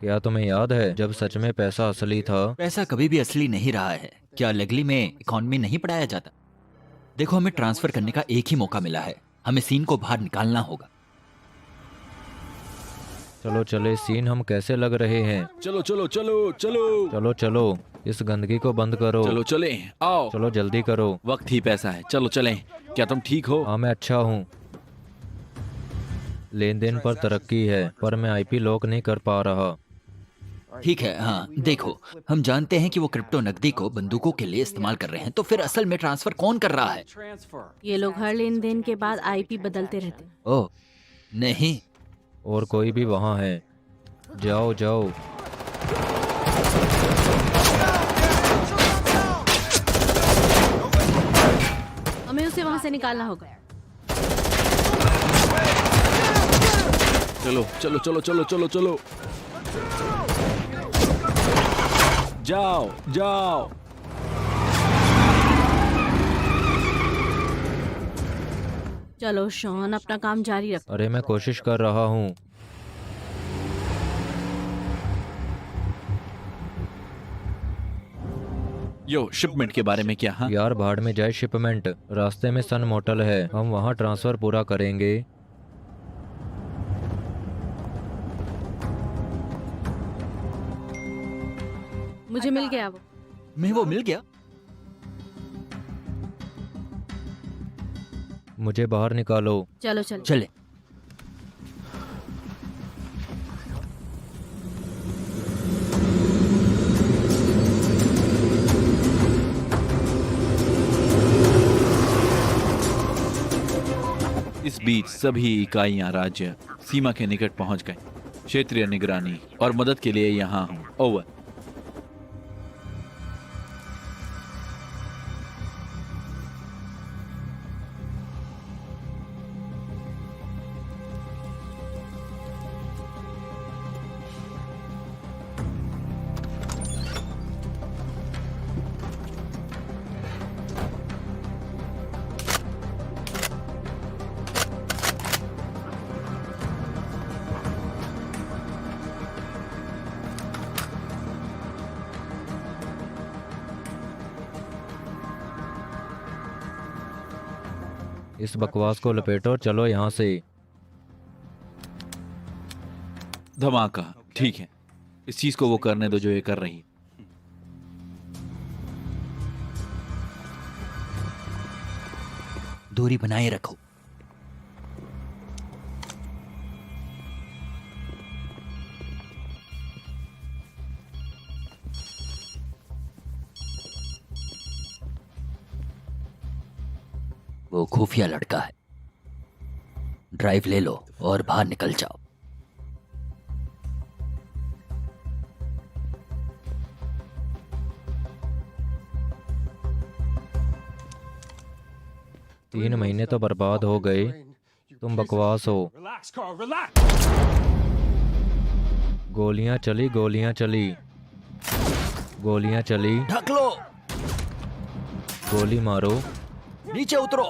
क्या तुम्हें याद है जब सच में पैसा असली था? पैसा कभी भी असली नहीं रहा है। क्या लेगली में इकोनॉमी नहीं पढ़ाया जाता? देखो, हमें ट्रांसफर करने का एक ही मौका मिला है। हमें सीन को बाहर निकालना होगा। चलो चले सीन, हम कैसे लग रहे हैं? चलो चलो चलो चलो चलो चलो, इस गंदगी को बंद करो। चलो चले, आओ। चलो जल्दी करो। वक्त ही पैसा है, चलो चलें। क्या तुम ठीक हो? हाँ मैं अच्छा हूँ। लेन देन पर तरक्की है, पर मैं आईपी लॉक नहीं कर पा रहा। ठीक है, हाँ देखो, हम जानते हैं कि वो क्रिप्टो नकदी को बंदूकों के लिए इस्तेमाल कर रहे हैं, तो फिर असल में ट्रांसफर कौन कर रहा है? ये लोग हर लेन देन के बाद आईपी बदलते रहते हैं। ओह नहीं। और कोई भी वहाँ है? जाओ जाओ। हमें उसे वहाँ से निकालना होगा। चलो चलो चलो चलो चलो चलो, जाओ जाओ। चलो शॉन, अपना काम जारी रखो। अरे मैं कोशिश कर रहा हूँ। यो, शिपमेंट के बारे में क्या? हाँ, यार भाड़ में जाए शिपमेंट। रास्ते में सन मोटल है, हम वहाँ ट्रांसफर पूरा करेंगे। मुझे मिल गया वो। वो मिल गया। मुझे बाहर निकालो। चलो चलो। चले। इस बीच सभी इकाइयां राज्य सीमा के निकट पहुंच गए। क्षेत्रीय निगरानी और मदद के लिए यहाँ हूँ। ओवर। इस बकवास को लपेटो, चलो यहाँ से। धमाका। ठीक है, इस चीज को वो करने दो जो ये कर रही है। दूरी बनाए रखो। वो खुफिया लड़का है। ड्राइव ले लो और बाहर निकल जाओ। तीन महीने तो बर्बाद हो गए। तुम बकवास हो। गोलियां चली, गोलियां चली, गोलियां चली। ढक लो। गोली मारो। नीचे उतरो।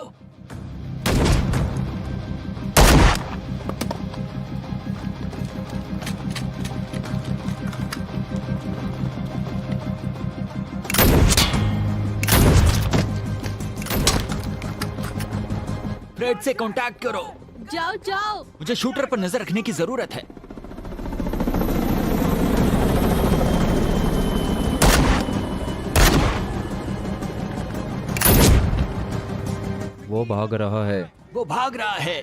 फ्रेड से कांटेक्ट करो। जाओ जाओ। मुझे शूटर पर नजर रखने की जरूरत है। वो भाग रहा है। वो भाग रहा है।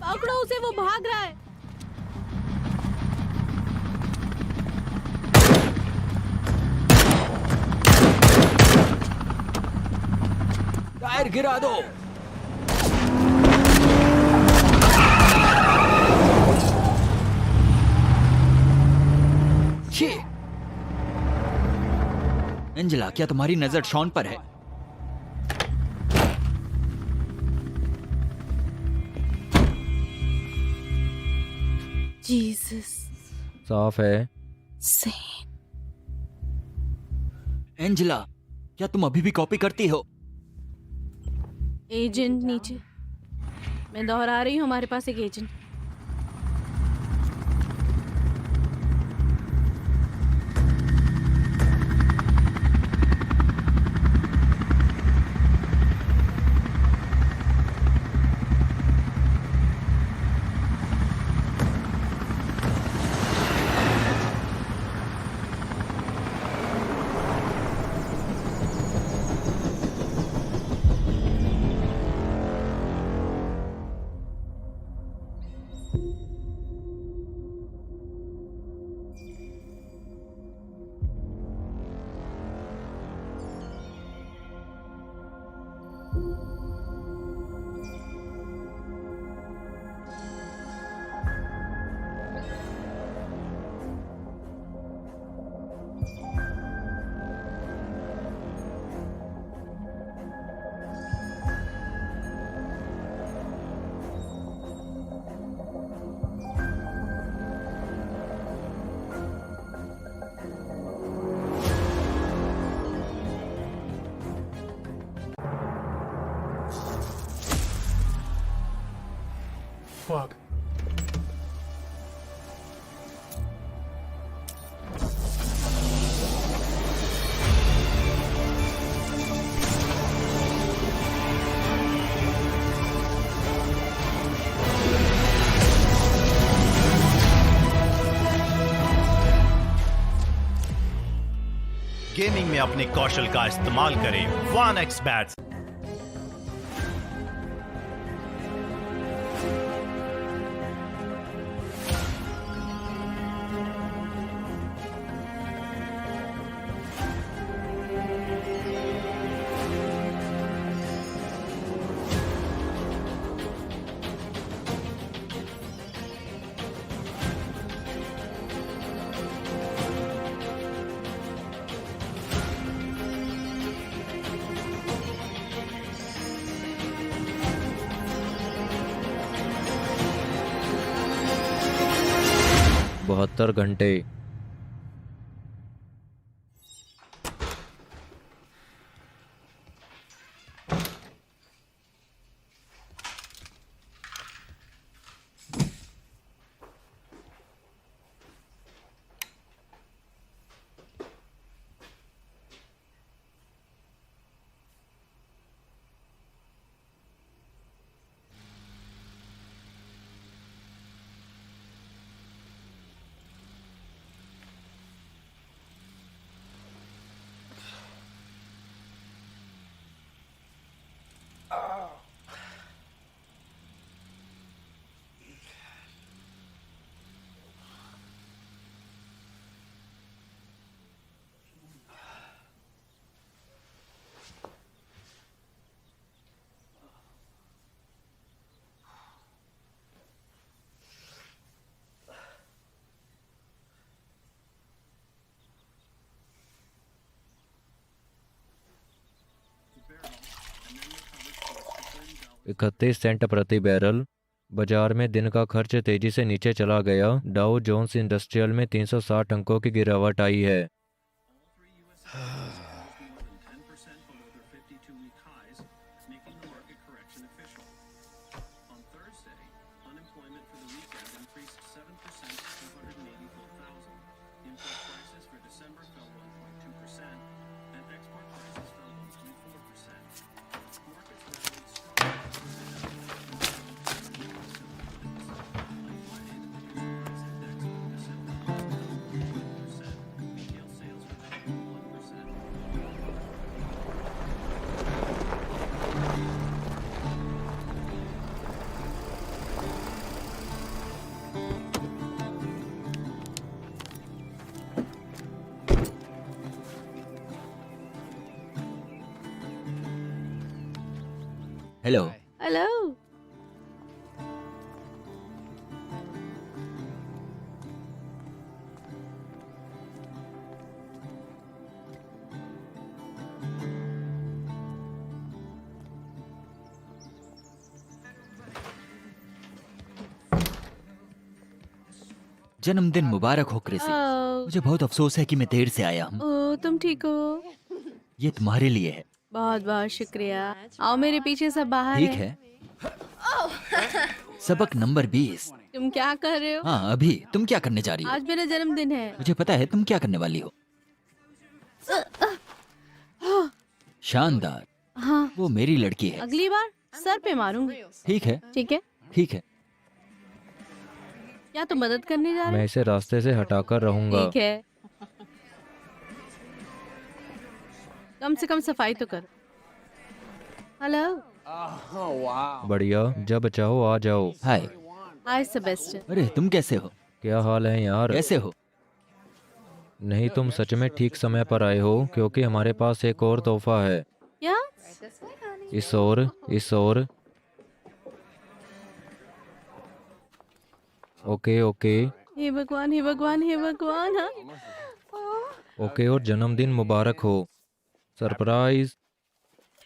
पकड़ो उसे, वो भाग रहा है। टायर गिरा दो। छी। एंजेला, क्या तुम्हारी नजर शॉन पर है? जीसस। साफ है। सेन। एंजेला, क्या तुम अभी भी कॉपी करती हो? एजेंट नीचे। मैं दोहरा रही हूँ, हमारे पास एक एजेंट। Fuck. गेमिंग में अपने कौशल का इस्तेमाल करें 1x बैट्स। बहत्तर घंटे। $31 प्रति बैरल। बाजार में दिन का खर्च तेजी से नीचे चला गया। डाउ जोन्स इंडस्ट्रियल में 360 अंकों की गिरावट आई है। हेलो। हेलो। जन्मदिन मुबारक हो क्रिसी। ओ, मुझे बहुत अफसोस है कि मैं देर से आया हूँ। ओ, तुम ठीक हो? ये तुम्हारे लिए है। बहुत बहुत शुक्रिया। आओ मेरे पीछे सब बाहर ठीक है। है। सबक नंबर 20। तुम क्या कर रहे हो? हाँ अभी तुम क्या करने जा रही हो? आज मेरा जन्मदिन है। मुझे पता है तुम क्या करने वाली हो। शानदार। हाँ, वो मेरी लड़की है। अगली बार सर पे मारूंगी। ठीक है ठीक है? ठीक है। क्या तुम मदद करने जा रहे मैं हो? इसे रास्ते से हटाकर रहूंगा। ठीक है। कम से कम सफाई तो कर। हेलो। बढ़िया, जब चाहो आ जाओ। हाय। हाय सेबेस्टियन। अरे तुम कैसे हो? क्या हाल है यार? कैसे हो? नहीं, तुम सच में ठीक समय पर आए हो, क्योंकि हमारे पास एक और तोहफा है। क्या? इस और। Okay okay. हे भगवान, हे भगवान, हे भगवान। हाँ? ओके, और जन्मदिन मुबारक हो। सरप्राइज।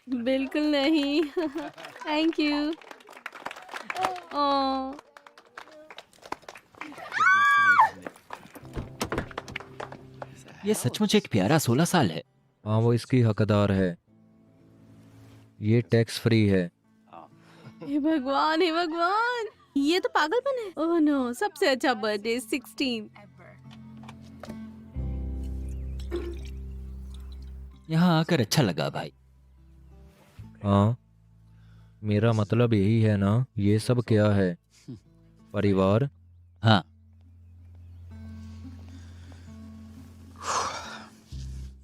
बिल्कुल नहीं। Thank you. ओह, ये सचमुच एक प्यारा 16 साल है। हाँ, वो इसकी हकदार है। ये टैक्स फ्री है। हे भगवान, हे भगवान। ये तो पागलपन है। ओह नो, सबसे अच्छा बर्थडे 16। यहाँ आकर अच्छा लगा भाई। हाँ, मेरा मतलब यही है ना। ये सब क्या है? परिवार? हाँ।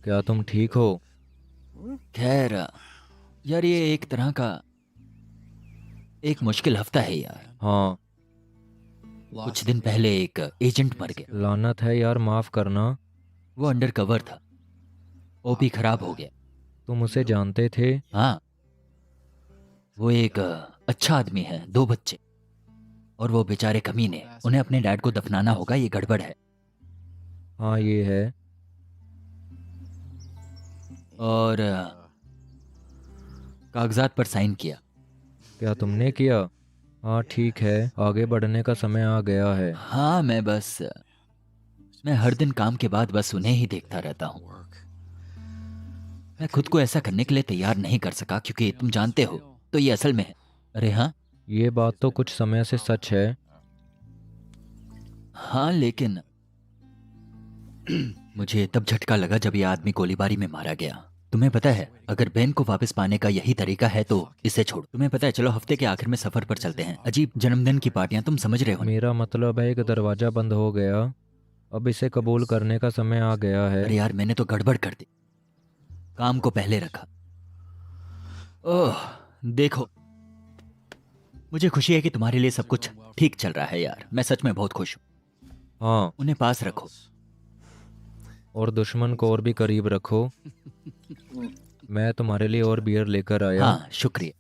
क्या तुम ठीक हो? खैर यार ये एक तरह का एक मुश्किल हफ्ता है यार। हाँ। कुछ दिन पहले एक एजेंट मर गया। लानत है यार, माफ करना। वो अंडर कवर था। ओपी खराब हो गया। तुम उसे जानते थे? हाँ वो एक अच्छा आदमी है, 2 बच्चे। और वो बेचारे कमीने, उन्हें अपने डैड को दफनाना होगा, ये गड़बड़ है। हाँ, ये है। और कागजात पर साइन किया। क्या तुमने किया? हाँ ठीक है, आगे बढ़ने का समय आ गया है। हाँ मैं हर दिन काम के बाद बस उन्हें ही देखता रहता हूँ। मैं खुद को ऐसा करने के लिए तैयार नहीं कर सका, क्योंकि तुम जानते हो तो ये असल में है। अरे हाँ। ये बात तो कुछ समय से सच है। हाँ लेकिन मुझे तब झटका लगा जब ये आदमी गोलीबारी में मारा गया। तुम्हें पता है अगर बहन को वापस पाने का यही तरीका है तो इसे छोड़ो। तुम्हें पता है, चलो हफ्ते के आखिर में सफर पर चलते हैं। अजीब जन्मदिन की पार्टियां, तुम समझ रहे हो। मेरा मतलब है, एक दरवाजा बंद हो गया, अब इसे कबूल करने का समय आ गया है। अरे यार मैंने तो गड़बड़ कर दी, काम को पहले रखा। ओह देखो, मुझे खुशी है कि तुम्हारे लिए सब कुछ ठीक चल रहा है यार। मैं सच में बहुत खुश हूँ। हाँ, उन्हें पास रखो और दुश्मन को और भी करीब रखो। मैं तुम्हारे लिए और बियर लेकर आया। हाँ शुक्रिया।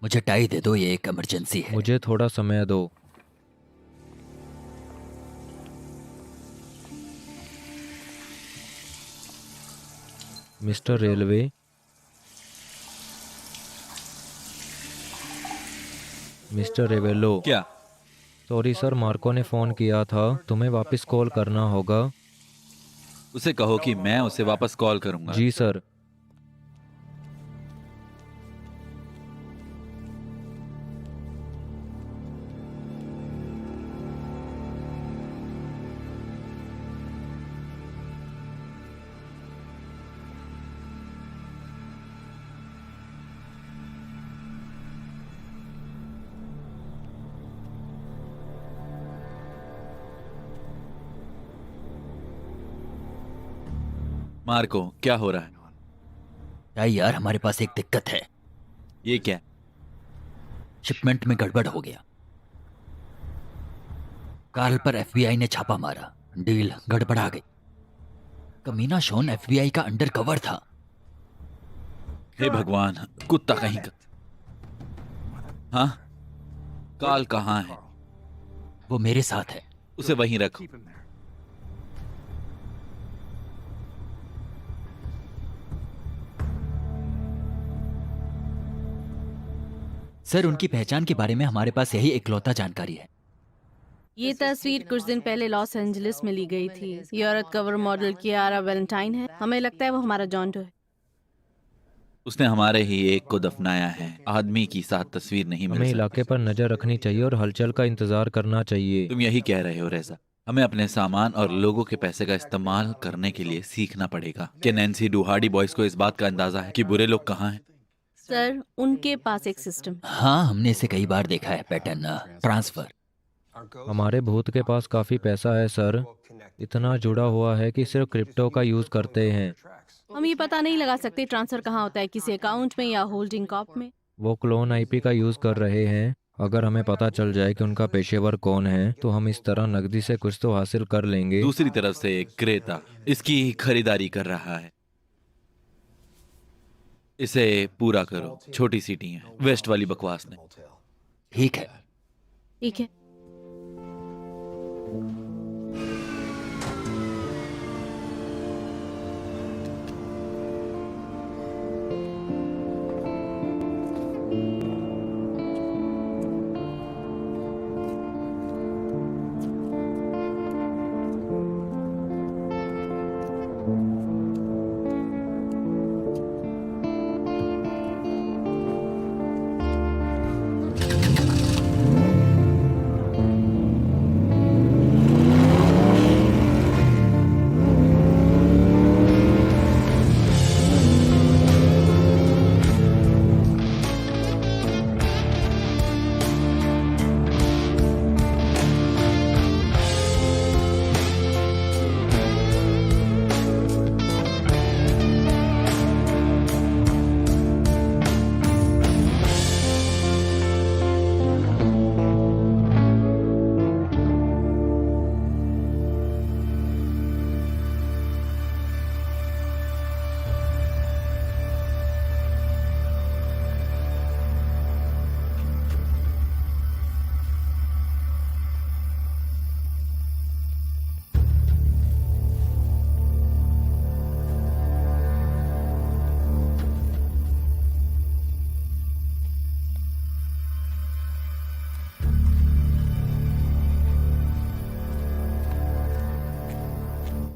मुझे टाई दे दो, ये एक इमरजेंसी है। मुझे थोड़ा समय दो। Mister railway. मिस्टर रेवेलो। क्या? सॉरी सर, मार्को ने फ़ोन किया था, तुम्हें वापस कॉल करना होगा। उसे कहो कि मैं उसे वापस कॉल करूंगा। जी सर। मार्को, क्या हो रहा है? यार हमारे पास एक दिक्कत है। ये क्या? शिपमेंट में गड़बड़ हो गया। कार्ल पर एफबीआई ने छापा मारा, डील गड़बड़ा गई। कमीना शॉन एफबीआई का अंडर कवर था। हे भगवान, कुत्ता कहीं का। हाँ, काल कहाँ है? वो मेरे साथ है। उसे वहीं रखो। सर, उनकी पहचान के बारे में हमारे पास यही इकलौता जानकारी है। ये तस्वीर कुछ दिन पहले लॉस एंजलिस में ली गई थी। ये औरत कवर मॉडल कियारा वैलेंटाइन है। हमें लगता है वो हमारा जॉन डो है। उसने हमारे ही एक को दफनाया है। आदमी की साथ तस्वीर नहीं मिल हमें सकती। इलाके पर नजर रखनी चाहिए और हलचल का इंतजार करना चाहिए। तुम यही कह रहे हो रेजा? हमें अपने सामान और लोगों के पैसे का इस्तेमाल करने के लिए सीखना पड़ेगा। क्या नैन्सी डुहार्डी बॉयज को इस बात का अंदाजा है कि बुरे लोग कहाँ हैं? सर, उनके पास एक सिस्टम। हाँ, हमने इसे कई बार देखा है। Pattern transfer. हमारे भूत के पास काफी पैसा है सर, इतना जुड़ा हुआ है कि सिर्फ क्रिप्टो का यूज करते हैं। हम ये पता नहीं लगा सकते ट्रांसफर कहाँ होता है, किसी अकाउंट में या होल्डिंग कॉप में। वो क्लोन आईपी का यूज कर रहे हैं। अगर हमें पता चल जाए कि उनका पेशेवर कौन है तो हम इस तरह नकदी से कुछ तो हासिल कर लेंगे। दूसरी तरफ से क्रेता इसकी खरीदारी कर रहा है। इसे पूरा करो। छोटी सीटी है, वेस्ट वाली बकवास ने। ठीक है। ठीक है।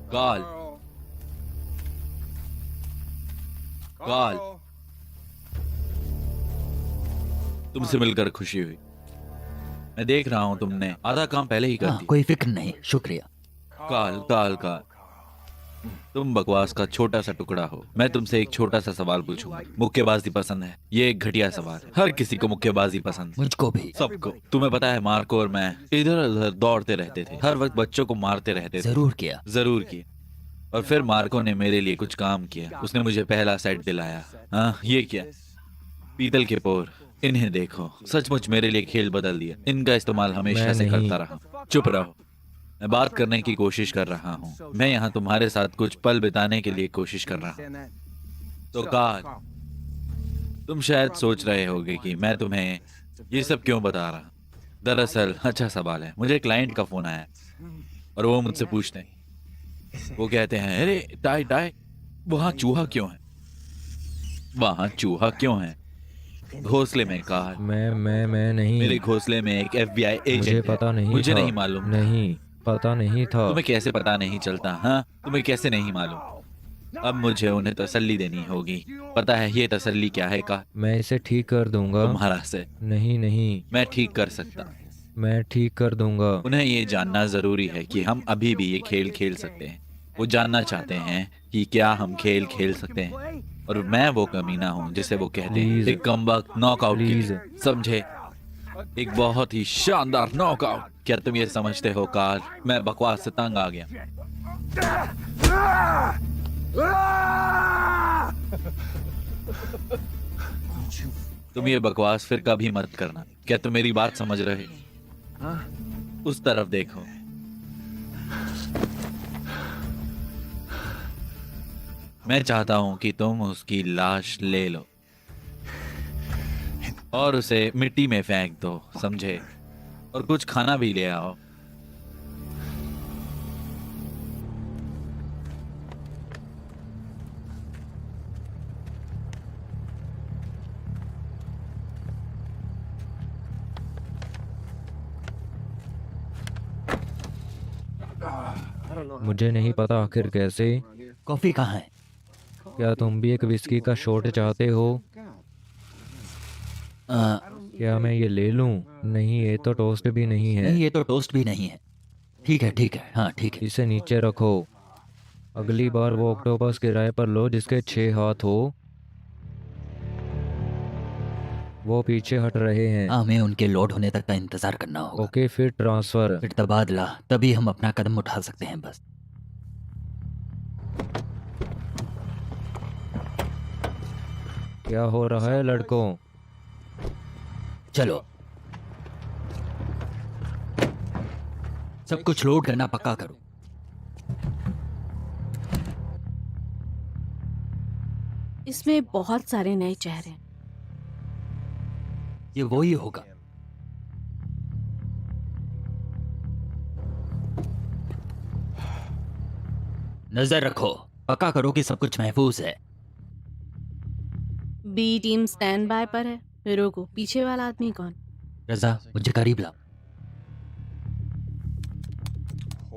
काल, काल, तुमसे मिलकर खुशी हुई। मैं देख रहा हूं तुमने आधा काम पहले ही कर हाँ, दिया। कोई फिक्र नहीं, शुक्रिया। काल, काल, काल, तुम बकवास का छोटा सा टुकड़ा हो। मैं तुमसे एक छोटा सा सवाल पूछूंगा। मुक्केबाजी पसंद है? ये एक घटिया सवाल है। हर किसी को मुक्केबाजी पसंद है। मुझको भी। सबको। तुम्हें पता है मार्को और मैं इधर उधर दौड़ते रहते थे, हर वक्त बच्चों को मारते रहते थे। जरूर किया। जरूर किया। और फिर मार्को ने मेरे लिए कुछ काम किया। उसने मुझे पहला सेट दिलाया। हाँ, ये क्या? पीतल के पोर। इन्हें देखो, सचमुच मेरे लिए खेल बदल दिया। इनका इस्तेमाल हमेशा मैं से नहीं। करता रहा। चुप रहो, मैं बात करने की कोशिश कर रहा हूँ। मैं यहाँ तुम्हारे साथ कुछ पल बिताने के लिए कोशिश कर रहा हूँ। तो काल, तुम शायद सोच रहे होगे कि मैं तुम्हें ये सब क्यों बता रहा। दरअसल अच्छा सवाल है। मुझे क्लाइंट का फोन आया और वो मुझसे पूछते हैं, वो कहते हैं, अरे टाई टाई, वहां चूहा क्यों है? वहां चूहा क्यों है? घोंसले में काल। मैं नहीं। मेरे घोंसले में एक FBI एजेंट मुझे है। पता नहीं मुझे था। नहीं मालूम। नहीं, पता नहीं था। तुम्हें कैसे पता नहीं चलता? हाँ, तुम्हें कैसे नहीं मालूम? अब मुझे उन्हें तसल्ली देनी होगी। पता है ये तसल्ली क्या है? का मैं इसे ठीक कर दूंगा। तुम्हारा से नहीं नहीं, मैं ठीक कर सकता। मैं ठीक कर दूंगा। उन्हें ये जानना जरूरी है कि हम अभी भी ये खेल खेल सकते हैं। वो जानना चाहते हैं कि क्या हम खेल खेल सकते हैं। और मैं वो कमीना हूँ जिसे वो कहते हैं Please. एक कमबख्त नॉकआउट। Please. समझे? एक बहुत ही शानदार नॉकआउट। क्या तुम ये समझते हो काल? मैं बकवास से तंग आ गया। तुम ये बकवास फिर कभी मत करना। क्या तुम मेरी बात समझ रहे? उस तरफ देखो। मैं चाहता हूं कि तुम उसकी लाश ले लो और उसे मिट्टी में फेंक दो, समझे? और कुछ खाना भी ले आओ। मुझे नहीं पता आखिर कैसे। कॉफी कहाँ है? क्या तुम भी एक विस्की का शॉट चाहते हो? आ, क्या मैं ये ले लूं? नहीं, ये तो टोस्ट भी नहीं है। नहीं, ये तो टोस्ट भी नहीं है। ठीक है, ठीक है, हाँ ठीक है। इसे नीचे रखो। अगली बार वो ऑक्टोपस किराए पर लो जिसके 6 हाथ हो। वो पीछे हट रहे हैं। हाँ, हमें उनके लोड होने तक का इंतजार करना होगा। ओके, फिर ट्रांसफर। फिर तबादला, तभी हम अपना कदम उठा सकते हैं बस। क्या हो रहा है लड़कों? चलो, सब कुछ लोड करना पक्का करो। इसमें बहुत सारे नए चेहरे हैं। ये वो ही होगा। नजर रखो, पक्का करो कि सब कुछ महफूज है। बी टीम स्टैंड बाय पर है। रुको, पीछे वाला आदमी कौन? रजा, मुझे करीब लाओ।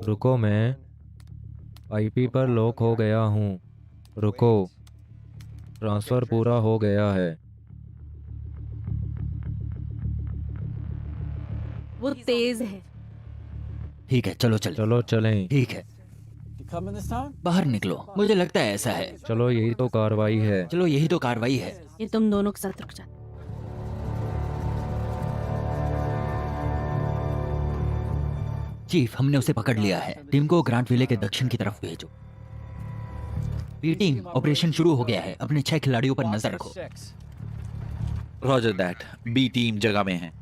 रुको, मैं आईपी पर लॉक हो गया हूँ। रुको, ट्रांसफर पूरा हो गया है। वो तेज है। ठीक है, चलो चलो। चलो चलें। ठीक है, बाहर निकलो, मुझे लगता है ऐसा है। चलो, यही तो कार्रवाई है। चलो, यही तो कार्रवाई है। ये तुम दोनों के साथ रुक जाते। चीफ, हमने उसे पकड़ लिया है। टीम को ग्रांट विले के दक्षिण की तरफ भेजो। बी टीम, ऑपरेशन शुरू हो गया है। अपने 6 खिलाड़ियों पर नजर रखो। Roger that. बी टीम जगह में है।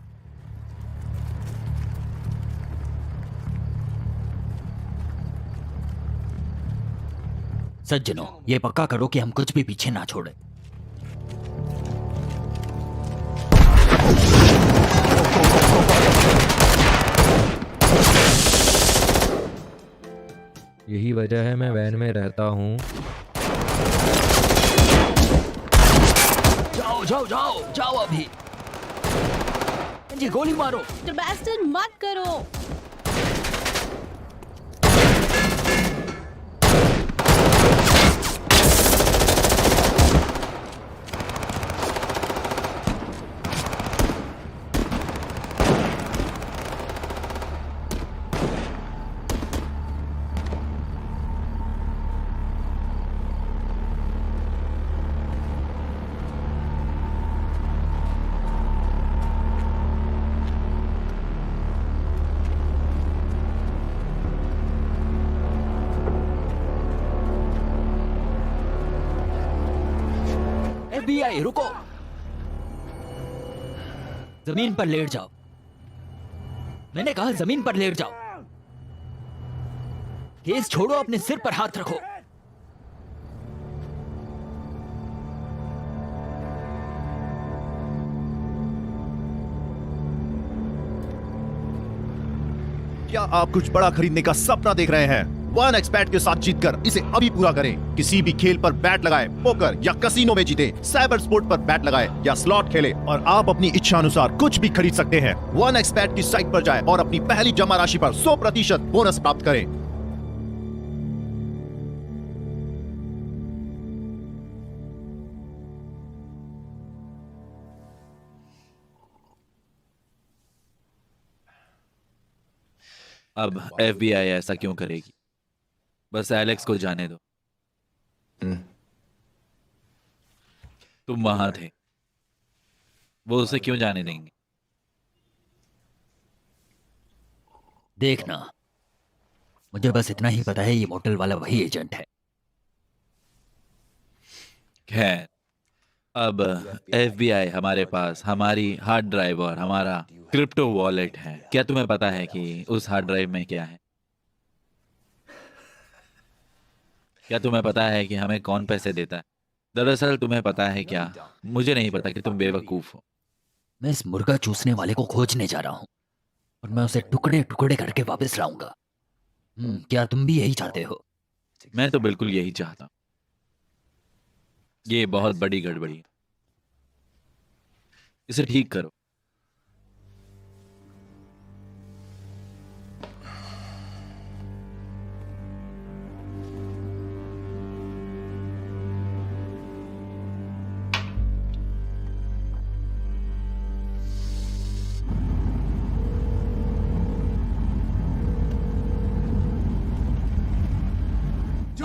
सज्जनों, ये पक्का करो कि हम कुछ भी पीछे ना छोड़े। यही वजह है मैं वैन में रहता हूँ। जाओ जाओ जाओ जाओ अभी। जी, गोली मारो। सेबेस्टियन, मत करो। FBI, रुको। जमीन पर लेट जाओ। मैंने कहा जमीन पर लेट जाओ। केस छोड़ो, अपने सिर पर हाथ रखो। क्या आप कुछ बड़ा खरीदने का सपना देख रहे हैं? वन एक्सपैट के साथ जीतकर इसे अभी पूरा करें। किसी भी खेल पर बैट लगाए, पोकर या कसिनो में जीते, साइबर स्पोर्ट पर बैट लगाए या स्लॉट खेले और आप अपनी इच्छा अनुसार कुछ भी खरीद सकते हैं। वन एक्सपैट की साइट पर जाएं और अपनी पहली जमा राशि पर 100% बोनस प्राप्त करें। अब FBI ऐसा क्यों करेगी? बस एलेक्स को जाने दो। तुम वहां थे, वो उसे क्यों जाने देंगे? देखना, मुझे बस इतना ही पता है, ये मोटल वाला वही एजेंट है। खैर, अब FBI हमारे पास हमारी हार्ड ड्राइव और हमारा क्रिप्टो वॉलेट है। क्या तुम्हें पता है कि उस हार्ड ड्राइव में क्या है? क्या तुम्हें पता है कि हमें कौन पैसे देता है? दरअसल तुम्हें पता है क्या, मुझे नहीं पता कि तुम बेवकूफ हो। मैं इस मुर्गा चूसने वाले को खोजने जा रहा हूं और मैं उसे टुकड़े टुकड़े करके वापस लाऊंगा। क्या तुम भी यही चाहते हो? मैं तो बिल्कुल यही चाहता हूं। ये बहुत बड़ी गड़बड़ी है, इसे ठीक करो।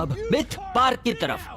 अब मिथ पार्क की तरफ।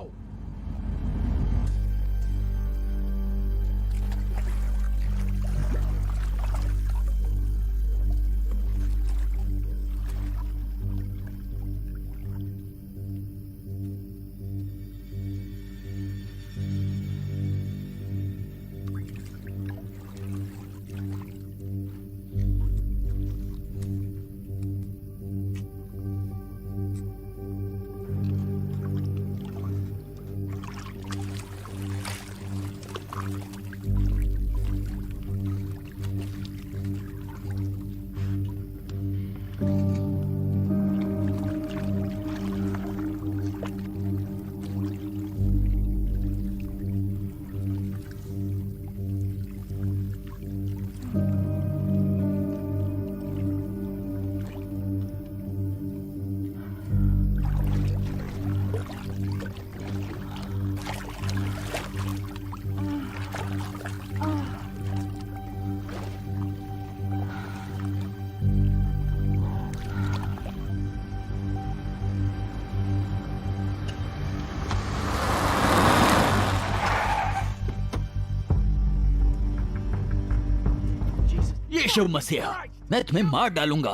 यीशु मसीहा, मैं तुम्हें मार डालूंगा,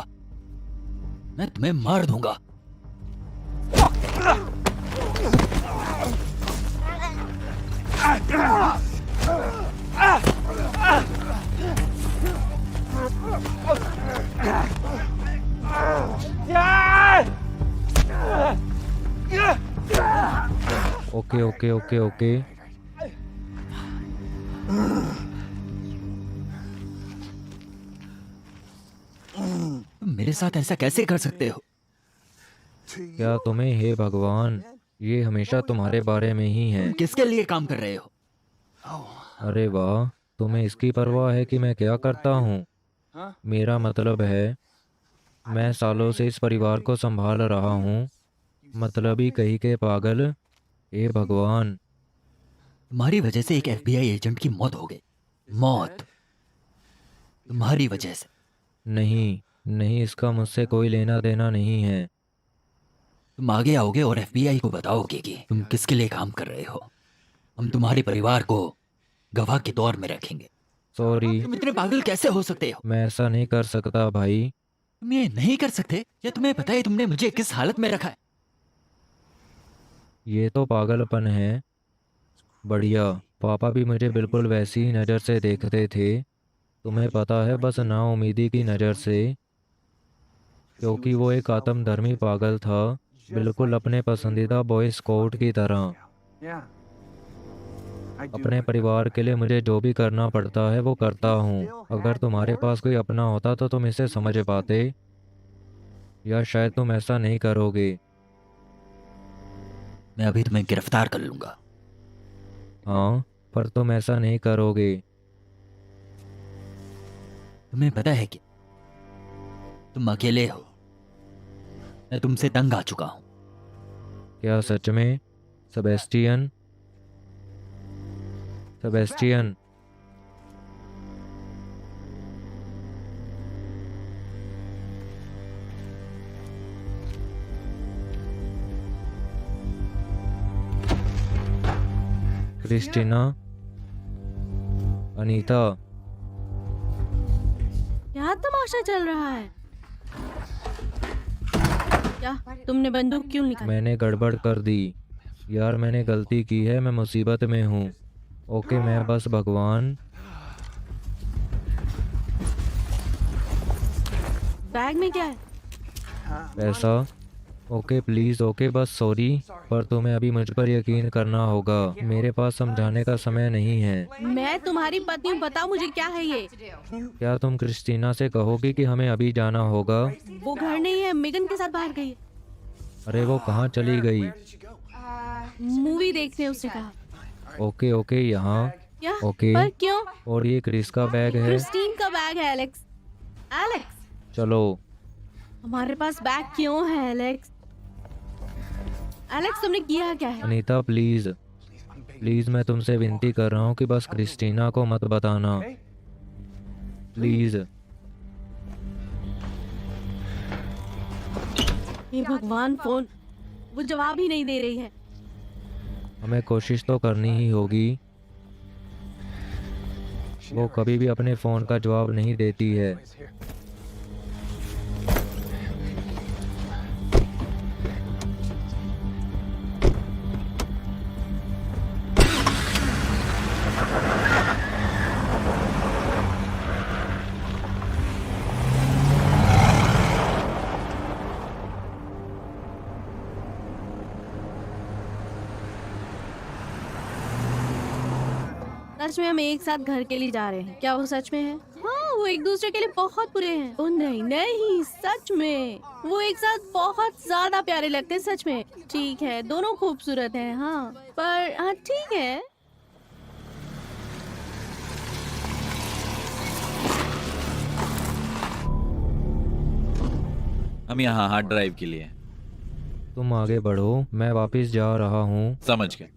मैं तुम्हें मार दूंगा। Okay okay okay okay. तुम मेरे साथ ऐसा कैसे कर सकते हो? क्या तुम्हें, हे भगवान, ये हमेशा तुम्हारे बारे में ही है। तुम किसके लिए काम कर रहे हो? अरे वाह, तुम्हें इसकी परवाह है कि मैं क्या करता हूँ? मेरा मतलब है, मैं सालों से इस परिवार को संभाल रहा हूँ। मतलब ही कहीं के पागल। हे भगवान। तुम्हारी वजह से एक FBI एजेंट की मौत हो गई। मौत तुम्हारी वजह से। नहीं नहीं, इसका मुझसे कोई लेना देना नहीं है। तुम आगे आओगे और FBI को बताओगे कि तुम किसके लिए काम कर रहे हो। हम तुम्हारे परिवार को गवाह के तौर में रखेंगे। सॉरी, तुम इतने पागल कैसे हो सकते हो? मैं ऐसा नहीं कर सकता भाई। तुम ये नहीं कर सकते? या तुम्हें पता है तुमने मुझे किस हालत में रखा है? ये तो पागलपन है। बढ़िया, पापा भी मुझे बिल्कुल वैसी ही नज़र से देखते थे। तुम्हें पता है, बस नाउमीदी की नज़र से। क्योंकि वो एक आत्मधर्मी पागल था, बिल्कुल अपने पसंदीदा बॉय स्काउट की तरह। अपने परिवार के लिए मुझे जो भी करना पड़ता है वो करता हूँ। अगर तुम्हारे पास कोई अपना होता तो तुम इसे समझ पाते, या शायद तुम ऐसा नहीं करोगे। मैं अभी तुम्हें गिरफ्तार कर लूंगा। हाँ, पर तुम ऐसा नहीं करोगे। तुम्हें पता है कि तुम अकेले हो। मैं तुमसे तंग आ चुका हूं। क्या सच में? Sebastian, Sebastian. क्रिस्टीना, अनीता, यहाँ तमाशा चल रहा है। क्या तुमने बंदूक क्यों निकाली? मैंने गड़बड़ कर दी यार, मैंने गलती की है, मैं मुसीबत में हूँ। ओके, मैं बस भगवान। बैग में क्या है? पैसा। ओके प्लीज़, ओके बस सॉरी, पर तुम्हें अभी मुझ पर यकीन करना होगा। मेरे पास समझाने का समय नहीं है। मैं तुम्हारी पत्नी हूँ, बताओ मुझे क्या है ये। क्या तुम क्रिस्टीना से कहोगी कि हमें अभी जाना होगा? वो घर नहीं है, मेगन के साथ बाहर गई है। अरे वो कहाँ चली गई? मूवी देखने उसने कहा। ओके ओके, यहाँ। क्या? ओके। पर क्यों? और ये क्रिस का बैग है। क्रिस्टीन का बैग है एलेक्स। एलेक्स, चलो। हमारे पास बैग क्यों है एलेक्स? एलेक्स, तुमने किया क्या है? अनीता प्लीज़ प्लीज़, मैं तुमसे विनती कर रहा हूँ कि बस क्रिस्टीना को मत बताना, प्लीज़। हे भगवान, फोन। वो जवाब ही नहीं दे रही है। हमें कोशिश तो करनी ही होगी। वो कभी भी अपने फ़ोन का जवाब नहीं देती है। सच में हम एक साथ घर के लिए जा रहे हैं। क्या वो सच में है? हाँ, वो एक दूसरे के लिए बहुत बुरे हैं। ओ नहीं नहीं, सच में वो एक साथ बहुत ज्यादा प्यारे लगते हैं, सच में। ठीक है, दोनों खूबसूरत हैं, हाँ, पर हाँ ठीक है। हम यहाँ हार्ड ड्राइव के लिए हैं। तुम आगे बढ़ो, मैं वापस जा रहा हूँ। समझ गए।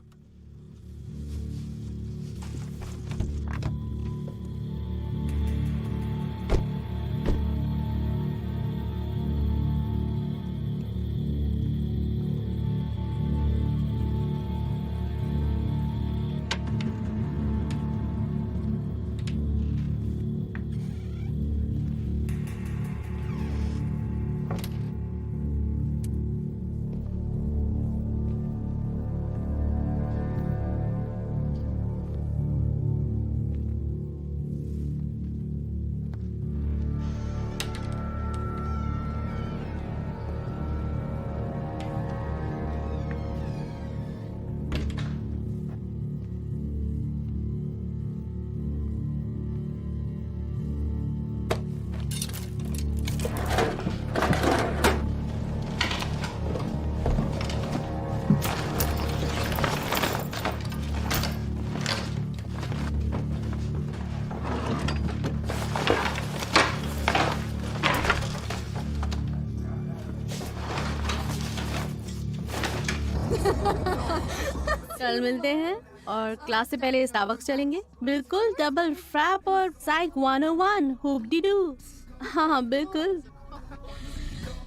कल मिलते हैं और क्लास से पहले स्टारबक्स चलेंगे। बिल्कुल, डबल फ्रैप और साइक 101 हुप डी डू। हाँ हाँ बिल्कुल।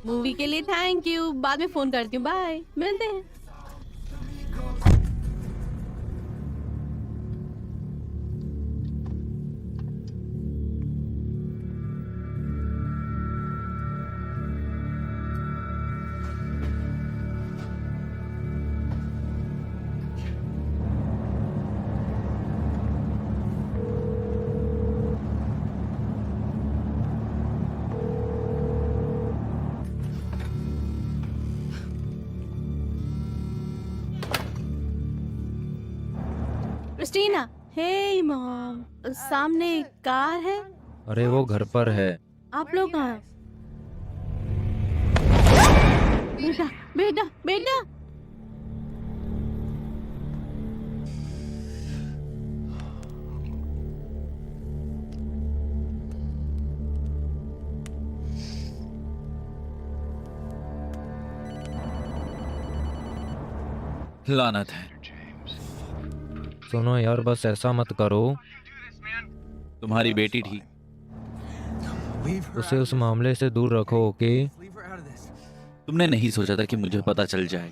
मूवी के लिए थैंक यू, बाद में फोन करती हूँ, बाय, मिलते हैं। क्रिस्टीना, हे मॉम, सामने एक कार है। अरे वो घर पर है। आप लोग कहाँ? बेटा बेटा बेटा। लानत है। सुनो यार, बस ऐसा मत करो। तुम्हारी बेटी ठीक। उसे उस मामले से दूर रखो, ओके? तुमने नहीं सोचा था कि मुझे पता चल जाए।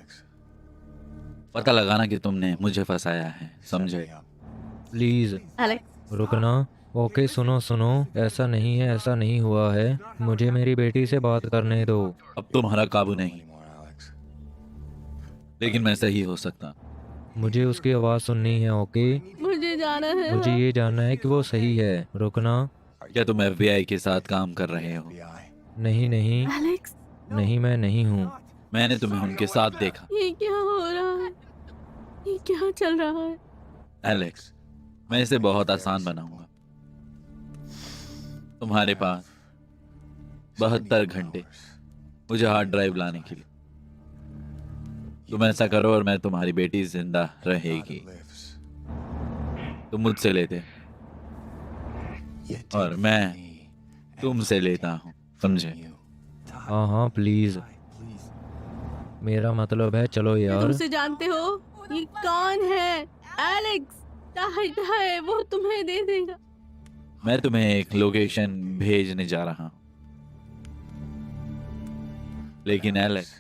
पता लगाना कि तुमने मुझे फंसाया है, समझे? प्लीज एलेक्स, रुकना। ओके सुनो सुनो, ऐसा नहीं है, ऐसा नहीं हुआ है। मुझे मेरी बेटी से बात करने दो। अब तुम्हारा काबू नहीं, लेकिन मैं सही हो सकता। मुझे उसकी आवाज़ सुननी है, ओके? मुझे जाना है। मुझे ये जानना है कि वो सही है। रुकना। क्या तुम FBI के साथ काम कर रहे हो? नहीं नहीं एलेक्स, नहीं, मैं नहीं हूँ। मैंने तुम्हें उनके साथ देखा। ये क्या हो रहा है? ये क्या चल रहा है? एलेक्स, मैं इसे बहुत आसान बनाऊंगा। तुम्हारे पास 72 घंटे मुझे हार्ड ड्राइव लाने के लिए। तुम ऐसा करो और मैं तुम्हारी बेटी जिंदा रहेगी। तुम मुझसे लेते और मैं तुमसे लेता हूँ, समझे? हाँ हाँ प्लीज, मेरा मतलब है चलो तुम यार। उसे जानते हो? ये कौन है? एलेक्स, टाइटा है, वो तुम्हें दे देगा। मैं तुम्हें एक लोकेशन भेजने जा रहा हूँ, लेकिन एलेक्स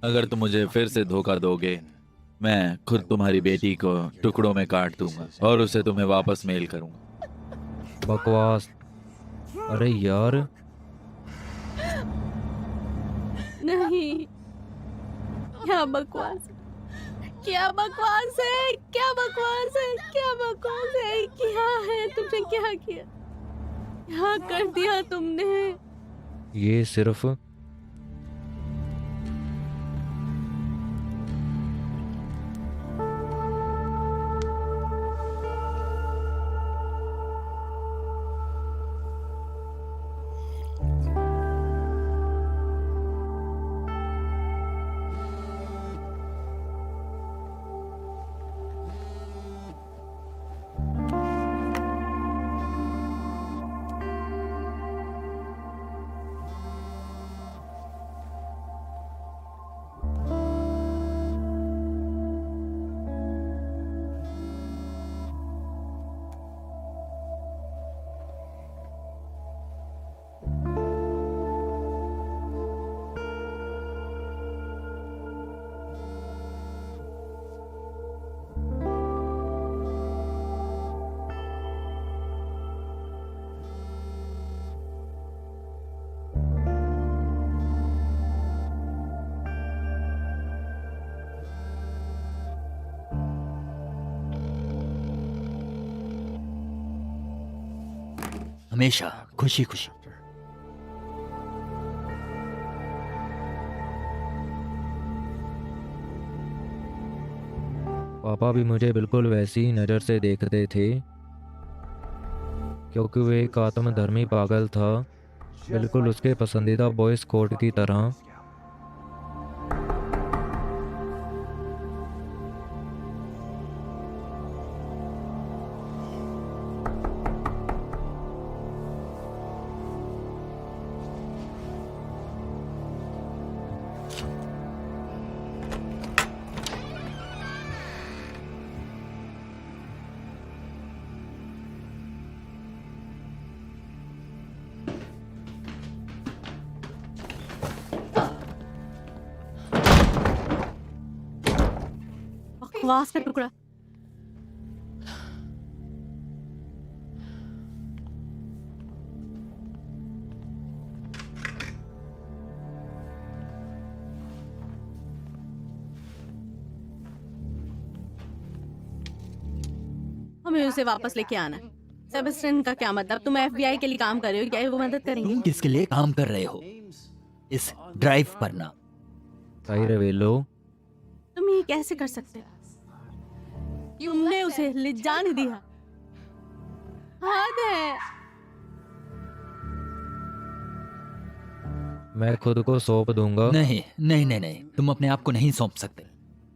अगर तुम मुझे फिर से धोखा दोगे, मैं खुद तुम्हारी बेटी को टुकड़ों में काट दूंगा और उसे तुम्हें वापस मेल करूंगा। बकवास। अरे यार, नहीं, क्या बकवास, क्या बकवास है, क्या बकवास है, क्या बकवास है, क्या है, तुमने क्या किया, क्या कर दिया तुमने। ये सिर्फ हमेशा खुशी खुशी। पापा भी मुझे बिल्कुल वैसी ही नज़र से देखते थे, क्योंकि वो एक आत्मधर्मी पागल था, बिल्कुल उसके पसंदीदा बॉयज कोड की तरह। बकवास का टुकड़ा। हमें उसे वापस लेके आना है। सेबेस्टियन का क्या मतलब? तुम FBI के लिए काम कर रहे हो, क्या वो मदद करेंगे? तुम किसके लिए काम कर रहे हो इस ड्राइव पर ना? टाई रेवेलो, तुम ये कैसे कर सकते हो? तुमने उसे ले जाने दिया। हद है। मैं खुद को सौंप दूंगा। नहीं नहीं नहीं नहीं, तुम अपने आप को नहीं सौंप सकते।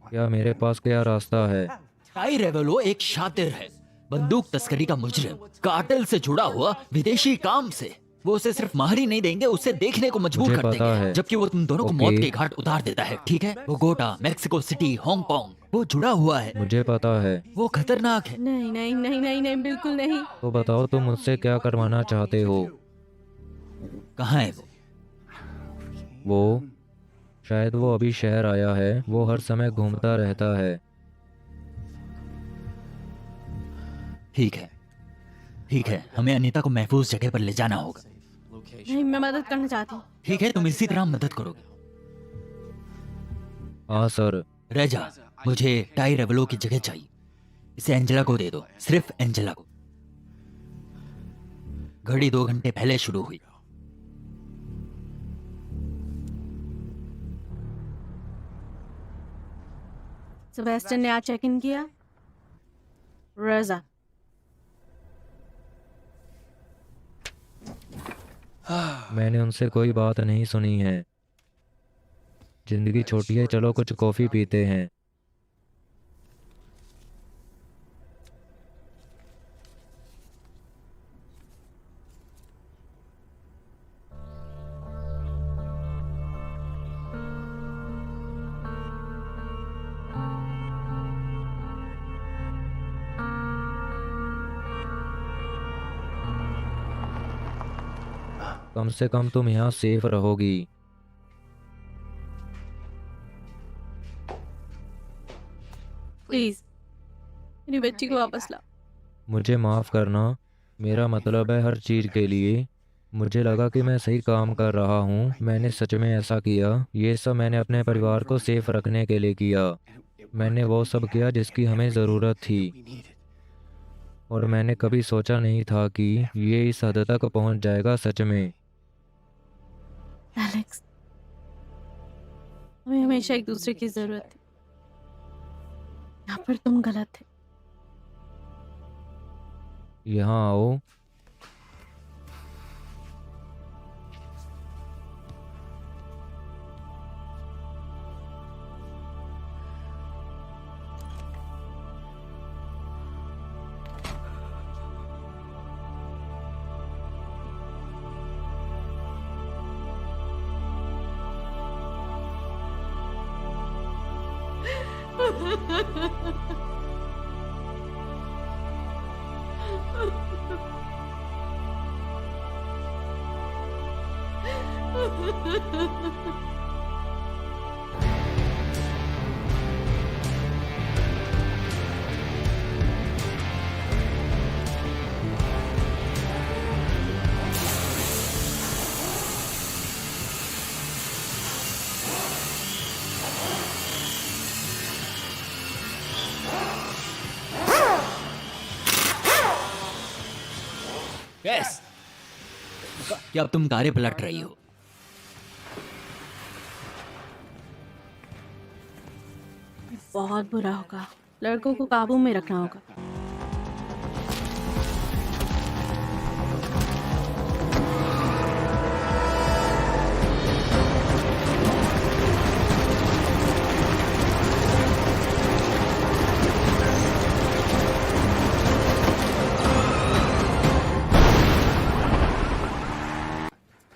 क्या मेरे पास क्या रास्ता है? टाई रेवेलो एक शातिर है, बंदूक तस्करी का मुजरिम, कार्टेल से जुड़ा हुआ, विदेशी काम से। वो उसे सिर्फ मार ही नहीं देंगे, उसे देखने को मजबूर मुझे कर पता देंगे, है। जबकि वो तुम दोनों को ओके। मौत के घाट उतार देता है। ठीक है, बोगोटा, मेक्सिको सिटी, हांगकांग, वो जुड़ा हुआ है, मुझे पता है। वो वो खतरनाक है। नहीं नहीं नहीं नहीं नहीं, बिल्कुल नहीं। तो बताओ, तुम मुझसे क्या करवाना चाहते हो? कहाँ है वो? वो शायद वो अभी शहर आया है। वो हर समय घूमता रहता है। ठीक है ठीक है, हमें अनीता को महफूज जगह पर ले जाना होगा। नहीं, मैं मदद करना चाहती हूँ। ठीक है, तुम इसी तरह मदद करोगे। हाँ सर। रह जा, मुझे टाई रेवेलो की जगह चाहिए। इसे एंजेला को दे दो, सिर्फ एंजेला को। घड़ी 2 घंटे पहले शुरू हुई। सेबेस्टियन ने आज चेक इन किया। रजा, मैंने उनसे कोई बात नहीं सुनी है। जिंदगी छोटी है, चलो कुछ कॉफ़ी पीते हैं। कम से कम तुम यहाँ सेफ रहोगी। प्लीज मेरी बच्ची को वापस लाओ। मुझे माफ़ करना, मेरा मतलब है हर चीज़ के लिए। मुझे लगा कि मैं सही काम कर रहा हूँ, मैंने सच में ऐसा किया। ये सब मैंने अपने परिवार को सेफ रखने के लिए किया। मैंने वो सब किया जिसकी हमें ज़रूरत थी, और मैंने कभी सोचा नहीं था कि ये इस हद तक पहुँच जाएगा। सच में एलेक्स, हमें हमेशा एक दूसरे की जरूरत थी। यहाँ पर तुम गलत थे। यहाँ आओ। यस, क्या अब तुम कारें पलट रही हो? बहुत बुरा होगा। लड़कों को काबू में रखना होगा।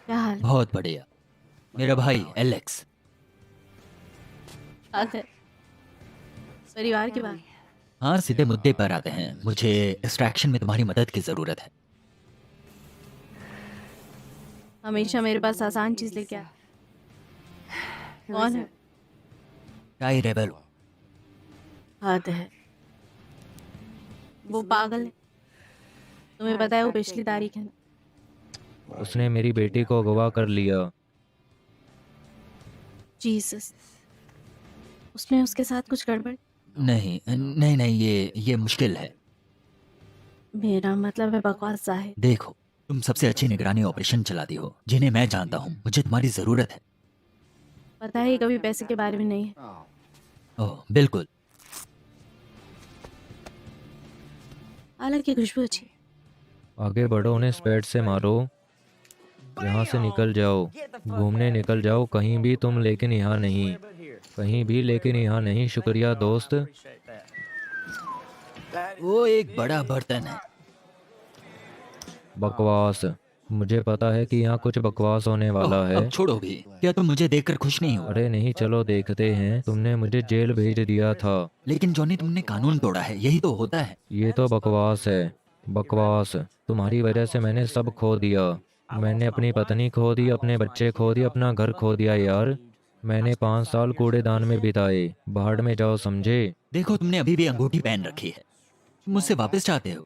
क्या हाल बहुत बढ़िया। मेरा भाई एलेक्स। बात है? परिवार की बात। हाँ, सीधे मुद्दे पर आते हैं। मुझे एक्सट्रैक्शन में तुम्हारी मदद की जरूरत है। हमेशा मेरे पास आसान चीज लेके आ। कौन है? Tie rebel. हद है। वो पागल है। तुम्हें पता है वो पिछली तारीख है ना? उसने मेरी बेटी को अगवा कर लिया। जीसस, उसने उसके साथ कुछ गड़बड़? नहीं नहीं नहीं, ये मुश्किल है। मेरा मतलब है बकवास जाहिर। देखो, तुम सबसे अच्छी निगरानी ऑपरेशन चलाती हो जिन्हें मैं जानता हूँ। मुझे तुम्हारी जरूरत है। पता है ये कभी पैसे के बारे में नहीं है। ओह बिल्कुल। हालांकि खुशबू अच्छी है। आगे बढ़ो, उन्हें स्पैड से मारो। यहाँ से निकल जाओ, घूमने निकल जाओ कहीं भी तुम, लेकिन यहाँ नहीं। कहीं भी लेकिन यहाँ नहीं। शुक्रिया दोस्त। वो एक बड़ा बर्तन है। बकवास। मुझे पता है कि यहाँ कुछ बकवास होने वाला ओह, है। अब छोड़ो भी। क्या तुम मुझे देखकर खुश नहीं हो? अरे नहीं, चलो देखते हैं। तुमने मुझे जेल भेज दिया था। लेकिन जॉनी, तुमने कानून तोड़ा है, यही तो होता है। ये तो बकवास है। बकवास। तुम्हारी वजह से मैंने सब खो दिया। मैंने अपनी पत्नी खो दी, अपने बच्चे खो दिए, अपना घर खो दिया यार। मैंने 5 साल कूड़ेदान में बिताए। भाड़ में जाओ, समझे? देखो, तुमने अभी भी अंगूठी पहन रखी है। तुम मुझसे वापस चाहते हो?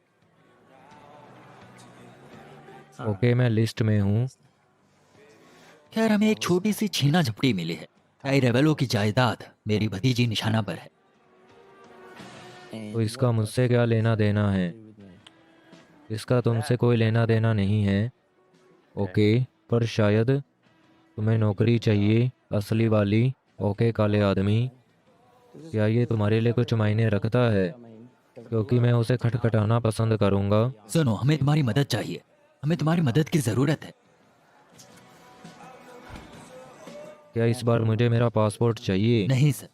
ओके, मैं लिस्ट में हूँ। खैर, हमें एक छोटी सी छीना झपटी मिली है। टाई रेबेलो की जायदाद मेरी भतीजी निशाना पर है। तो इसका मुझसे क्या लेना देना है? इसका तुमसे कोई लेना देना नहीं है। ओके, पर शायद तुम्हें नौकरी चाहिए, असली वाली। ओके काले आदमी, क्या ये तुम्हारे लिए कुछ मायने रखता है? क्योंकि मैं उसे खटखटाना पसंद करूँगा। सुनो, हमें तुम्हारी मदद चाहिए। हमें तुम्हारी मदद की जरूरत है। क्या इस बार मुझे मेरा पासपोर्ट चाहिए? नहीं सर।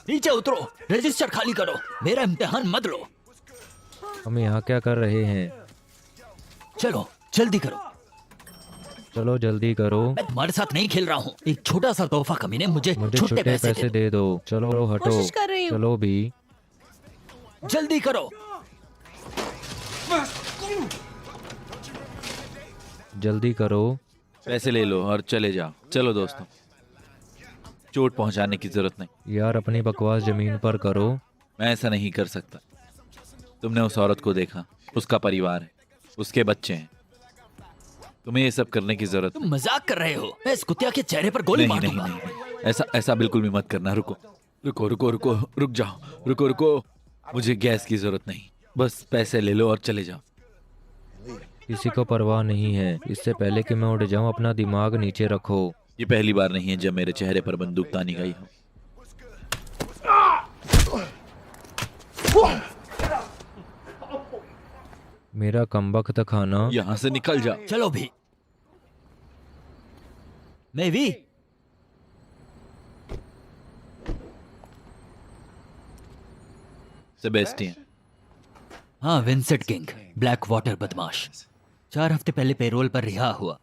नीचे उतरो, रजिस्टर खाली करो, मेरा इम्तिहान मत लो। हम यहाँ क्या कर रहे हैं? चलो जल्दी करो। चलो जल्दी करो। मैं तुम्हारे साथ नहीं खेल रहा हूँ। एक छोटा सा तोहफा कमीने, मुझे मुझे छोटे छुट्टे पैसे पैसे दे दो। चलो हटो। कोशिश कर रही हूँ। चलो भी। जल्दी करो। जल्दी करो। पैसे ले लो और चले जाओ। चलो दोस्तों, चोट पहुंचाने की जरूरत नहीं। यार अपनी बकवास ज़मीन पर करो। मैं ऐसा नहीं कर सकता। तुमने उस औरत को देखा, उसका परिवार है, उसके बच्चे हैं। तुम्हें ये सब करने की जरूरत तुम मजाक कर रहे हो? मैं इस कुत्ते के चेहरे पर गोली नहीं। मार नहीं दूंगा। नहीं नहीं, ऐसा बिल्कुल भी मत करना। रुको रुको रुको रुको, रुक जाओ, रुको रुको। मुझे गैस की जरूरत नहीं, बस पैसे ले लो और चले जाओ। किसी को परवाह नहीं है। इससे पहले कि मैं उड़ जाऊं अपना दिमाग नीचे रखो। ये पहली बार नहीं है जब मेरे चेहरे पर बंदूक तानी गई हो। मेरा कमबख्त खाना। यहाँ से निकल जाओ। चलो भी। मेवी, सेबेस्टियन, हाँ विंसेंट किंग, ब्लैक वाटर बदमाश, 4 हफ्ते पहले पेरोल पर रिहा हुआ।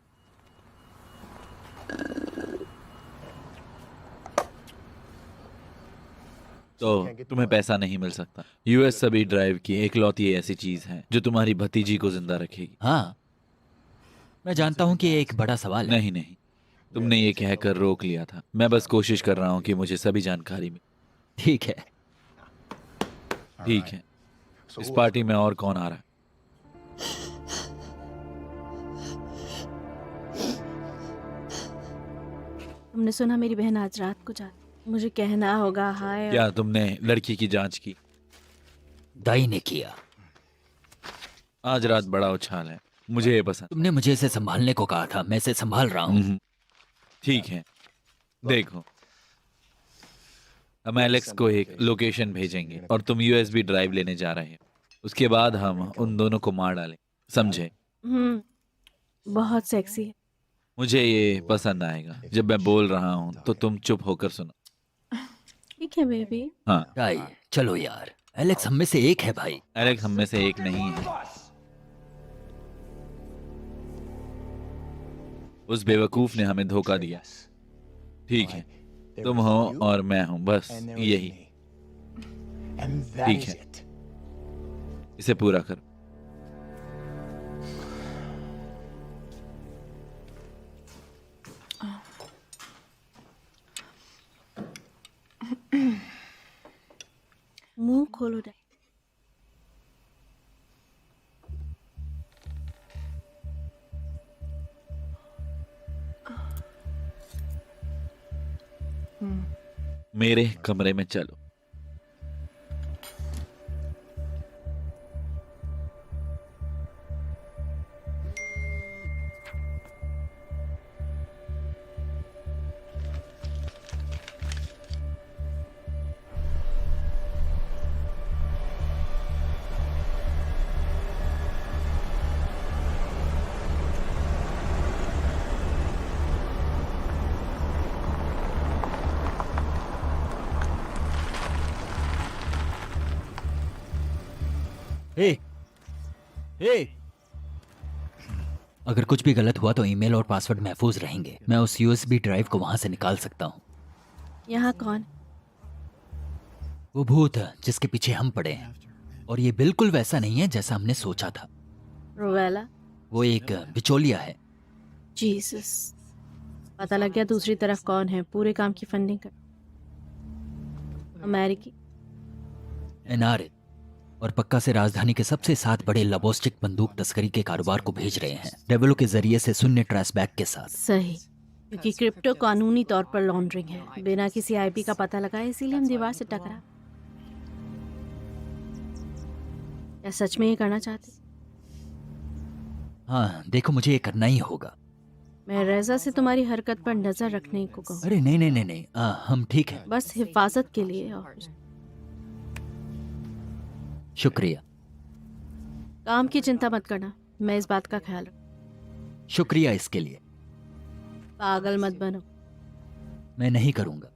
तो तुम्हें पैसा नहीं मिल सकता। यूएस सभी ड्राइव की एकलौती ऐसी चीज है जो तुम्हारी भतीजी को जिंदा रखेगी। हाँ, मैं जानता हूँ कि ये एक बड़ा सवाल है। नहीं नहीं, तुमने ये कहकर रोक लिया था। मैं बस कोशिश कर रहा हूँ कि मुझे सभी जानकारी मिले। ठीक है। ठीक है, इस पार्टी में और कौन आ रहा है? तुमने सुना मेरी बहन आज रात को जाती, मुझे कहना होगा हाय। क्या तुमने लड़की की जांच की? दाई ने किया। आज रात बड़ा उछाल है, मुझे ये पसंद। तुमने मुझे इसे संभालने को कहा था, मैं इसे संभाल रहा हूँ। ठीक है, देखो, हम एलेक्स को एक लोकेशन भेजेंगे और तुम यूएसबी ड्राइव लेने जा रहे हो। उसके बाद हम उन दोनों को मार डालें, समझे? बहुत सेक्सी है। मुझे ये पसंद आएगा। जब मैं बोल रहा हूँ तो तुम चुप होकर सुनो। ठीक है बेबी। हाँ, दाई, चलो यार, एलेक्स हम में से एक है भाई। एलेक्स हम में से एक नहीं है। उस बेवकूफ ने हमें धोखा दिया। ठीक है, तुम हो और मैं हूं, बस यही। ठीक है, इसे पूरा करो। मुंह खोलो डैड। मेरे कमरे में चलो। ए, ए, अगर कुछ भी गलत हुआ तो ईमेल और पासवर्ड महफूज रहेंगे। मैं उस यूएसबी ड्राइव को वहां से निकाल सकता हूँ। यहाँ कौन? वो भूत जिसके पीछे हम पड़े हैं, और ये बिल्कुल वैसा नहीं है जैसा हमने सोचा था। रोवेला। वो एक बिचौलिया है। जीसस, पता लग गया दूसरी तरफ कौन है। पूरे काम की फंडिंग कर। अमेरिकी एनआरए और पक्का से राजधानी के सबसे 7 बड़े लबोस्टिक बंदूक तस्करी के कारोबार को भेज रहे हैं, डेवलो के जरिए से शून्य ट्रेसबैक के साथ। सही, क्योंकि क्रिप्टो कानूनी तौर पर लॉन्ड्रिंग है, बिना किसी आईपी का पता लगाए, इसीलिए हम दीवार से टकरा। क्या सच में ये करना चाहते? हाँ देखो, मुझे ये करना ही होगा। मैं रेजा से तुम्हारी हरकत पर नजर रखने को कहूँ। अरे नहीं नहीं नहीं नहीं, हम ठीक हैं। बस हिफाजत के लिए। और शुक्रिया। काम की चिंता मत करना, मैं इस बात का ख्याल रखूं। शुक्रिया इसके लिए। पागल मत बनो। मैं नहीं करूंगा।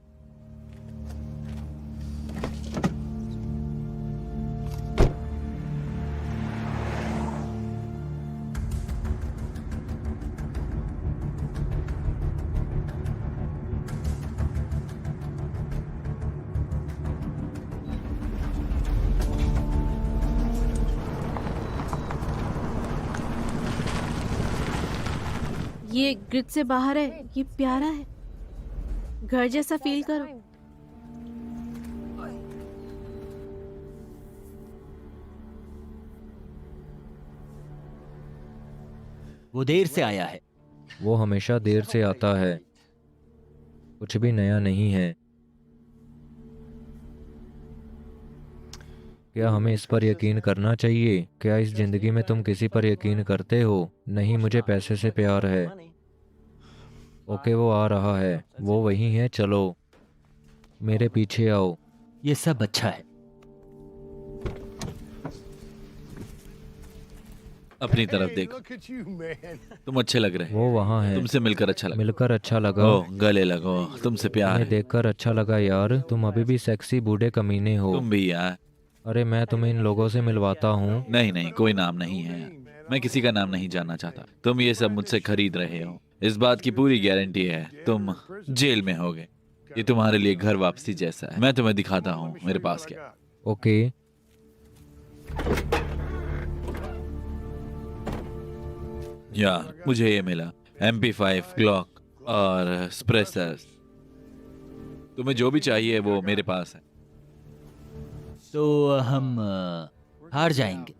ये ग्रिड से बाहर है, ये प्यारा है, घर जैसा फील करो। वो देर से आया है। वो हमेशा देर से आता है, कुछ भी नया नहीं है। क्या हमें इस पर यकीन करना चाहिए? क्या इस जिंदगी में तुम किसी पर यकीन करते हो? नहीं, मुझे पैसे से प्यार है। ओके, वो आ रहा है, वो वही है, चलो मेरे पीछे आओ। ये सब अच्छा है। अपनी तरफ देखो, तुम अच्छे लग रहे हो। वो वहाँ है। तुमसे मिलकर अच्छा लगा। मिलकर अच्छा लगा। ओ, गले लगो, तुमसे प्यार तुम्हें है। देखकर अच्छा लगा यार, तुम अभी भी सेक्सी बूढ़े कमीने हो। तुम भी यार। अरे मैं तुम्हें इन लोगों से मिलवाता हूँ। नहीं नहीं, कोई नाम नहीं है। मैं किसी का नाम नहीं जानना चाहता। तुम ये सब मुझसे खरीद रहे हो, इस बात की पूरी गारंटी है तुम जेल में होगे। ये तुम्हारे लिए घर वापसी जैसा है। मैं तुम्हें दिखाता हूँ मेरे पास क्या। ओके, यार मुझे ये मिला, MP5 क्लॉक और स्प्रेसर्स। तुम्हें जो भी चाहिए वो मेरे पास है। तो हम हार जाएंगे।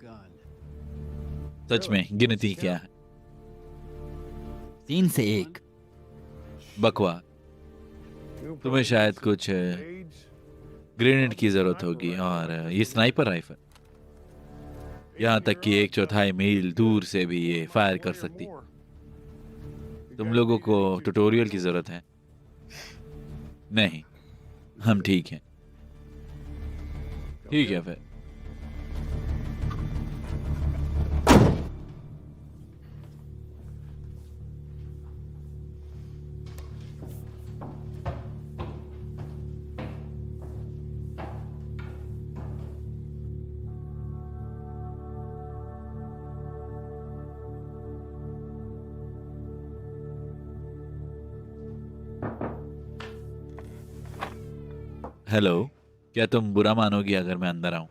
सच में गिनती क्या है? 3 से 1। बकवास। तुम्हें शायद कुछ ग्रेनेड की जरूरत होगी और ये स्नाइपर राइफल, यहाँ तक कि 1/4 मील दूर से भी ये फायर कर सकती। तुम लोगों को ट्यूटोरियल की जरूरत है? नहीं, हम ठीक हैं। ठीक है फिर। हेलो, क्या तुम बुरा मानोगी अगर मैं अंदर आऊं?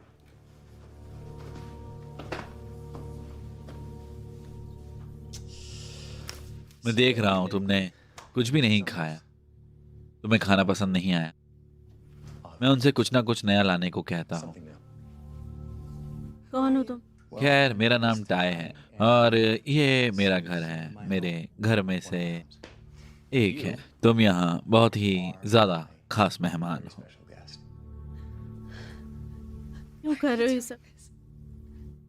मैं देख रहा हूं तुमने कुछ भी नहीं खाया, तुम्हें खाना पसंद नहीं आया। मैं उनसे कुछ ना कुछ नया लाने को कहता हूं। कौन हो तुम? खैर, मेरा नाम टाय है और ये मेरा घर है। मेरे घर में से एक है। तुम यहाँ बहुत ही ज्यादा खास मेहमान हो। क्यों कर रहे हो ये सब?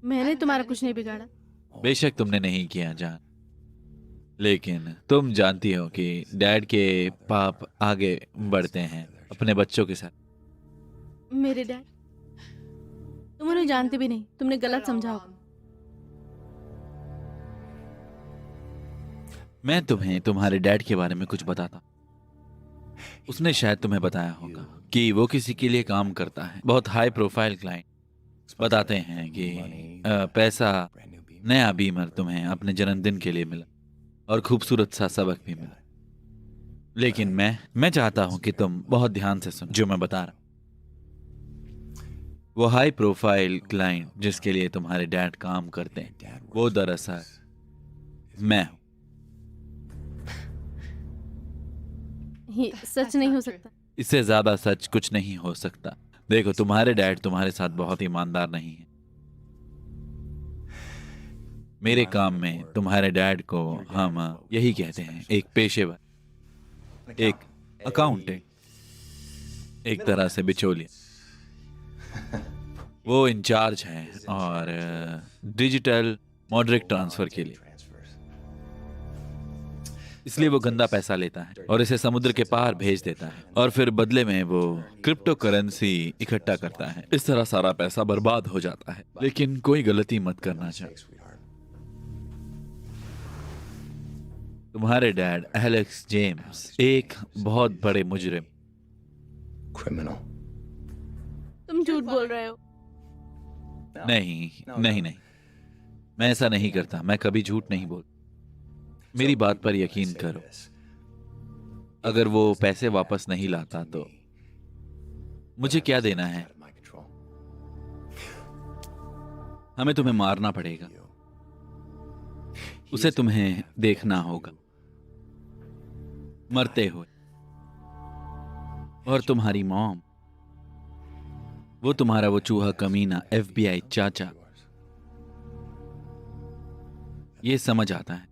मैंने तुम्हारा कुछ नहीं बिगाड़ा। बेशक तुमने नहीं किया जान, लेकिन तुम जानती हो कि डैड के पाप आगे बढ़ते हैं अपने बच्चों के साथ। मेरे डैड? तुम उन्हें जानते भी नहीं, तुमने गलत समझा होगा। मैं तुम्हें तुम्हारे डैड के बारे में कुछ बताता। उसने शायद तुम्हें बताया होगा कि वो किसी के लिए काम करता है, बहुत हाई प्रोफाइल क्लाइंट। बताते हैं कि पैसा, नया बीमर तुम्हें अपने जन्मदिन के लिए मिला और खूबसूरत सा सबक भी मिला। लेकिन मैं चाहता हूं कि तुम बहुत ध्यान से सुनो जो मैं बता रहा हूं। वो हाई प्रोफाइल क्लाइंट जिसके लिए तुम्हारे डैड काम करते हैं, वो दरअसल मैं हूं। ये सच नहीं हो सकता। इससे ज्यादा सच कुछ नहीं हो सकता। देखो, तुम्हारे डैड तुम्हारे साथ बहुत ईमानदार नहीं है। मेरे काम में तुम्हारे डैड को हम यही कहते हैं, एक पेशेवर, एक अकाउंटेंट, एक तरह से बिचौलिया। वो इंचार्ज है और डिजिटल मॉडरेट ट्रांसफर के लिए। इसलिए वो गंदा पैसा लेता है और इसे समुद्र के पार भेज देता है और फिर बदले में वो क्रिप्टो करेंसी इकट्ठा करता है। इस तरह सारा पैसा बर्बाद हो जाता है। लेकिन कोई गलती मत करना चाहिए। तुम्हारे डैड एलेक्स जेम्स एक बहुत बड़े मुजरिम। तुम झूठ बोल रहे हो। नहीं नहीं नहीं, मैं ऐसा नहीं करता। मैं कभी झूठ नहीं बोल। मेरी बात पर यकीन करो, अगर वो पैसे वापस नहीं लाता तो मुझे क्या देना है? हमें तुम्हें मारना पड़ेगा, उसे तुम्हें देखना होगा मरते हुए। और तुम्हारी मॉम, वो तुम्हारा वो चूहा कमीना FBI चाचा, ये समझ आता है।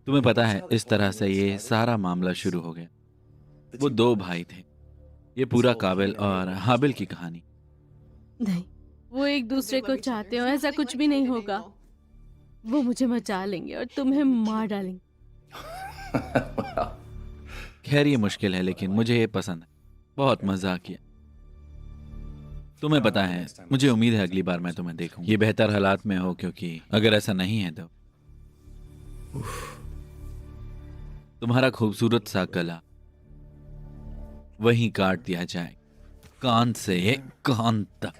तुम्हें पता है, इस तरह से ये सारा मामला शुरू हो गया। वो 2 भाई थे। ये पूरा काबिल और हाबिल की कहानी। नहीं, वो एक दूसरे को चाहते हो, ऐसा कुछ भी नहीं होगा। वो मुझे मचा लेंगे और तुम्हें मार डालेंगे। खैर, ये मुश्किल है, लेकिन मुझे ये पसंद है। बहुत मजा किया। तुम्हें पता है, मुझे उम्मीद है अगली बार मैं तुम्हें देखूं ये बेहतर हालात में हो, क्योंकि अगर ऐसा नहीं है तो तुम्हारा खूबसूरत सा गला वहीं काट दिया जाए, कान से कान तक।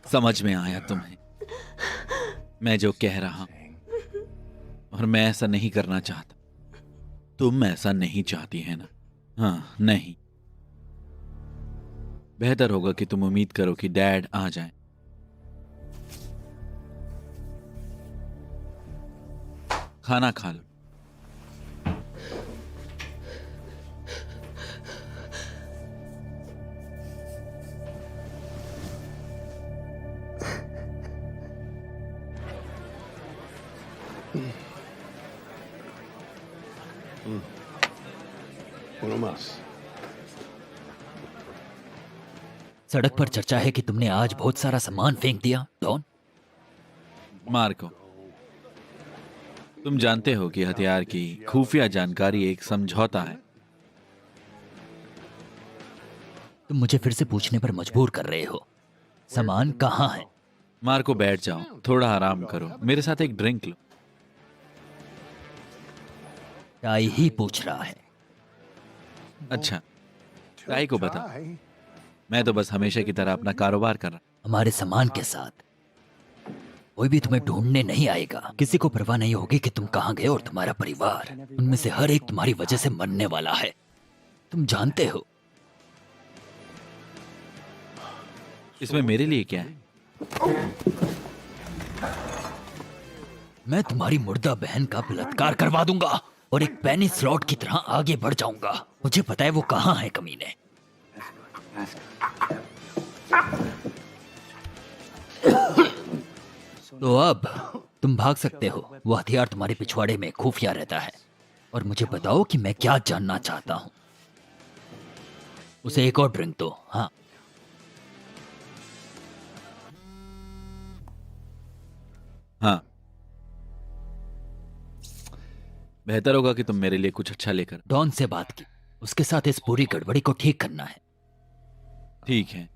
समझ में आया तुम्हें मैं जो कह रहा हूं? और मैं ऐसा नहीं करना चाहता। तुम ऐसा नहीं चाहती है ना? हाँ, नहीं। बेहतर होगा कि तुम उम्मीद करो कि डैड आ जाएं। खाना खा लो। Uno más. सड़क पर चर्चा है कि तुमने आज बहुत सारा सामान फेंक दिया, डॉन। मार्को, तुम जानते हो कि हथियार की खुफिया जानकारी एक समझौता है। तुम मुझे फिर से पूछने पर मजबूर कर रहे हो। सामान कहाँ है? मार्को, बैठ जाओ, थोड़ा आराम करो, मेरे साथ एक ड्रिंक लो। टाई ही पूछ रहा है। अच्छा, टाई को बता। मैं तो बस हमेशा की तरह अपना कारोबार कर रहा। हमारे सामान के साथ कोई भी तुम्हें ढूंढने नहीं आएगा। किसी को परवाह नहीं होगी कि तुम कहाँ गए, और तुम्हारा परिवार, उनमें से हर एक तुम्हारी वजह से मरने वाला है। तुम जानते हो। इसमें मेरे लिए क्या है? मैं तुम्हारी मुर्दा बहन का बलात्कार करवा दूंगा और एक पेनी स्लॉट की तरह आगे बढ़ जाऊंगा। मुझे पता है वो कहाँ है, कमीने। तो अब तुम भाग सकते हो। वो हथियार तुम्हारे पिछवाड़े में खुफिया रहता है। और मुझे बताओ कि मैं क्या जानना चाहता हूं। उसे एक और ड्रिंक दो। हाँ, हाँ, बेहतर होगा कि तुम मेरे लिए कुछ अच्छा लेकर। डॉन से बात की, उसके साथ इस पूरी गड़बड़ी को ठीक करना है। ठीक है।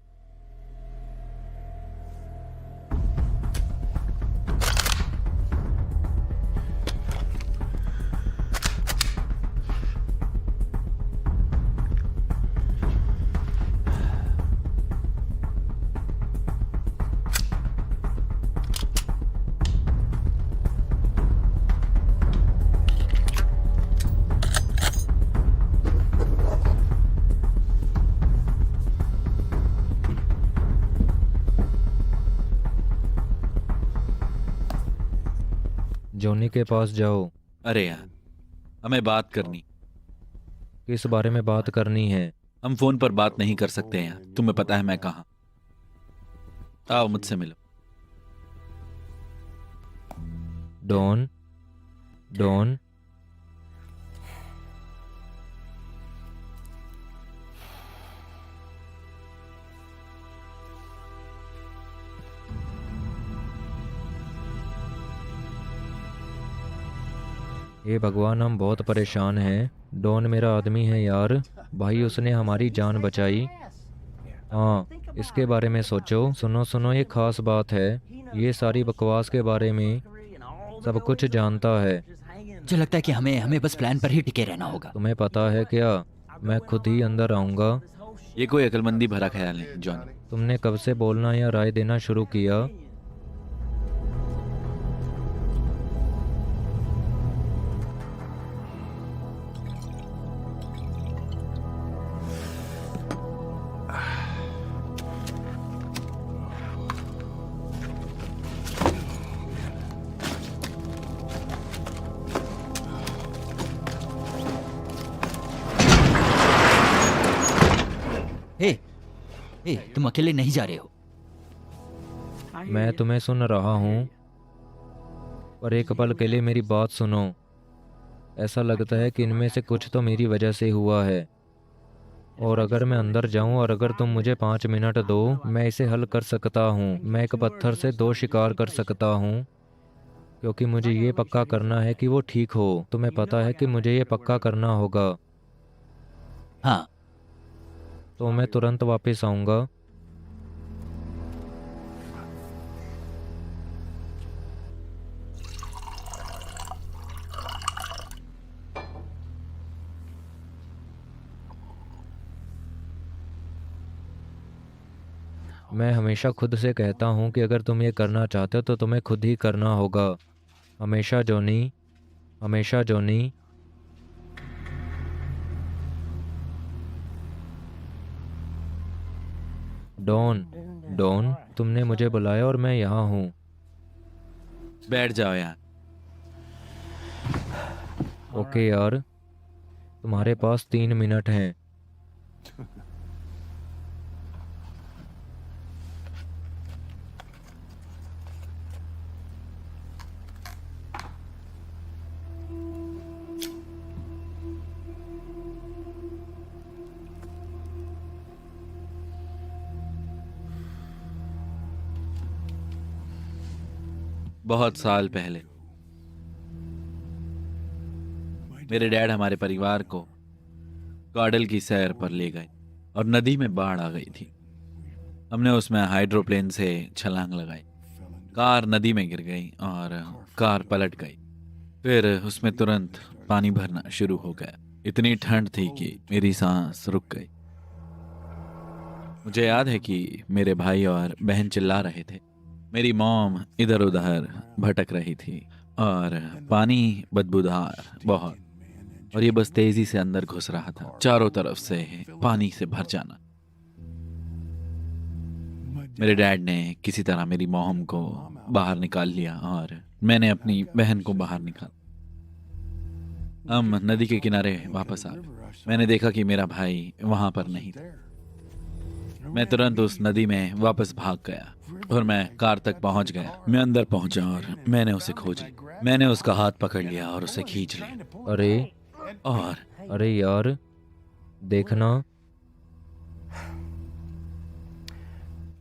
जॉनी के पास जाओ। अरे यार, हमें बात करनी। किस बारे में बात करनी है? हम फोन पर बात नहीं कर सकते यार। तुम्हें पता है मैं कहाँ। आओ मुझसे मिलो। डॉन, डॉन, हे भगवान, हम बहुत परेशान हैं। डॉन मेरा आदमी है यार। भाई, उसने हमारी जान बचाई। हाँ, इसके बारे में सोचो। सुनो सुनो, ये खास बात है। ये सारी बकवास के बारे में सब कुछ जानता है। मुझे लगता है कि हमें बस प्लान पर ही टिके रहना होगा। तुम्हें पता है क्या, मैं खुद ही अंदर आऊँगा। ये कोई अक्लमंदी भरा ख्याल नहीं जॉन। तुमने कब से बोलना या राय देना शुरू किया? तुम अकेले नहीं जा रहे हो। मैं तुम्हें सुन रहा हूँ, पर एक पल के लिए मेरी बात सुनो। ऐसा लगता है कि इनमें से कुछ तो मेरी वजह से हुआ है, और अगर मैं अंदर जाऊं और अगर तुम मुझे 5 मिनट दो, मैं इसे हल कर सकता हूं। मैं एक पत्थर से 2 शिकार कर सकता हूं, क्योंकि मुझे ये पक्का करना है कि वो ठीक हो। तुम्हें पता है कि मुझे ये पक्का करना होगा। हाँ, तो मैं तुरंत वापस आऊँगा। मैं हमेशा खुद से कहता हूँ कि अगर तुम ये करना चाहते हो तो तुम्हें खुद ही करना होगा। हमेशा जॉनी, हमेशा जॉनी। डॉन, डॉन, तुमने मुझे बुलाया और मैं यहाँ हूँ। बैठ जाओ यार। ओके यार, तुम्हारे पास 3 मिनट हैं। बहुत साल पहले मेरे डैड हमारे परिवार को काडल की सैर पर ले गए और नदी में बाढ़ आ गई थी। हमने उसमें हाइड्रोप्लेन से छलांग लगाई। कार नदी में गिर गई और कार पलट गई। फिर उसमें तुरंत पानी भरना शुरू हो गया। इतनी ठंड थी कि मेरी सांस रुक गई। मुझे याद है कि मेरे भाई और बहन चिल्ला रहे थे। मेरी मॉम इधर उधर भटक रही थी और पानी बदबूदार बहुत, और ये बस तेजी से अंदर घुस रहा था। चारों तरफ से पानी से भर जाना। मेरे डैड ने किसी तरह मेरी मॉम को बाहर निकाल लिया और मैंने अपनी बहन को बाहर निकाला। हम नदी के किनारे वापस आ गए। मैंने देखा कि मेरा भाई वहां पर नहीं था। मैं तुरंत उस नदी में वापस भाग गया और मैं कार तक पहुंच गया। मैं अंदर पहुंचा और मैंने उसे खोज लिया। मैंने उसका हाथ पकड़ लिया और उसे खींच लिया। अरे, और अरे यार, देखना,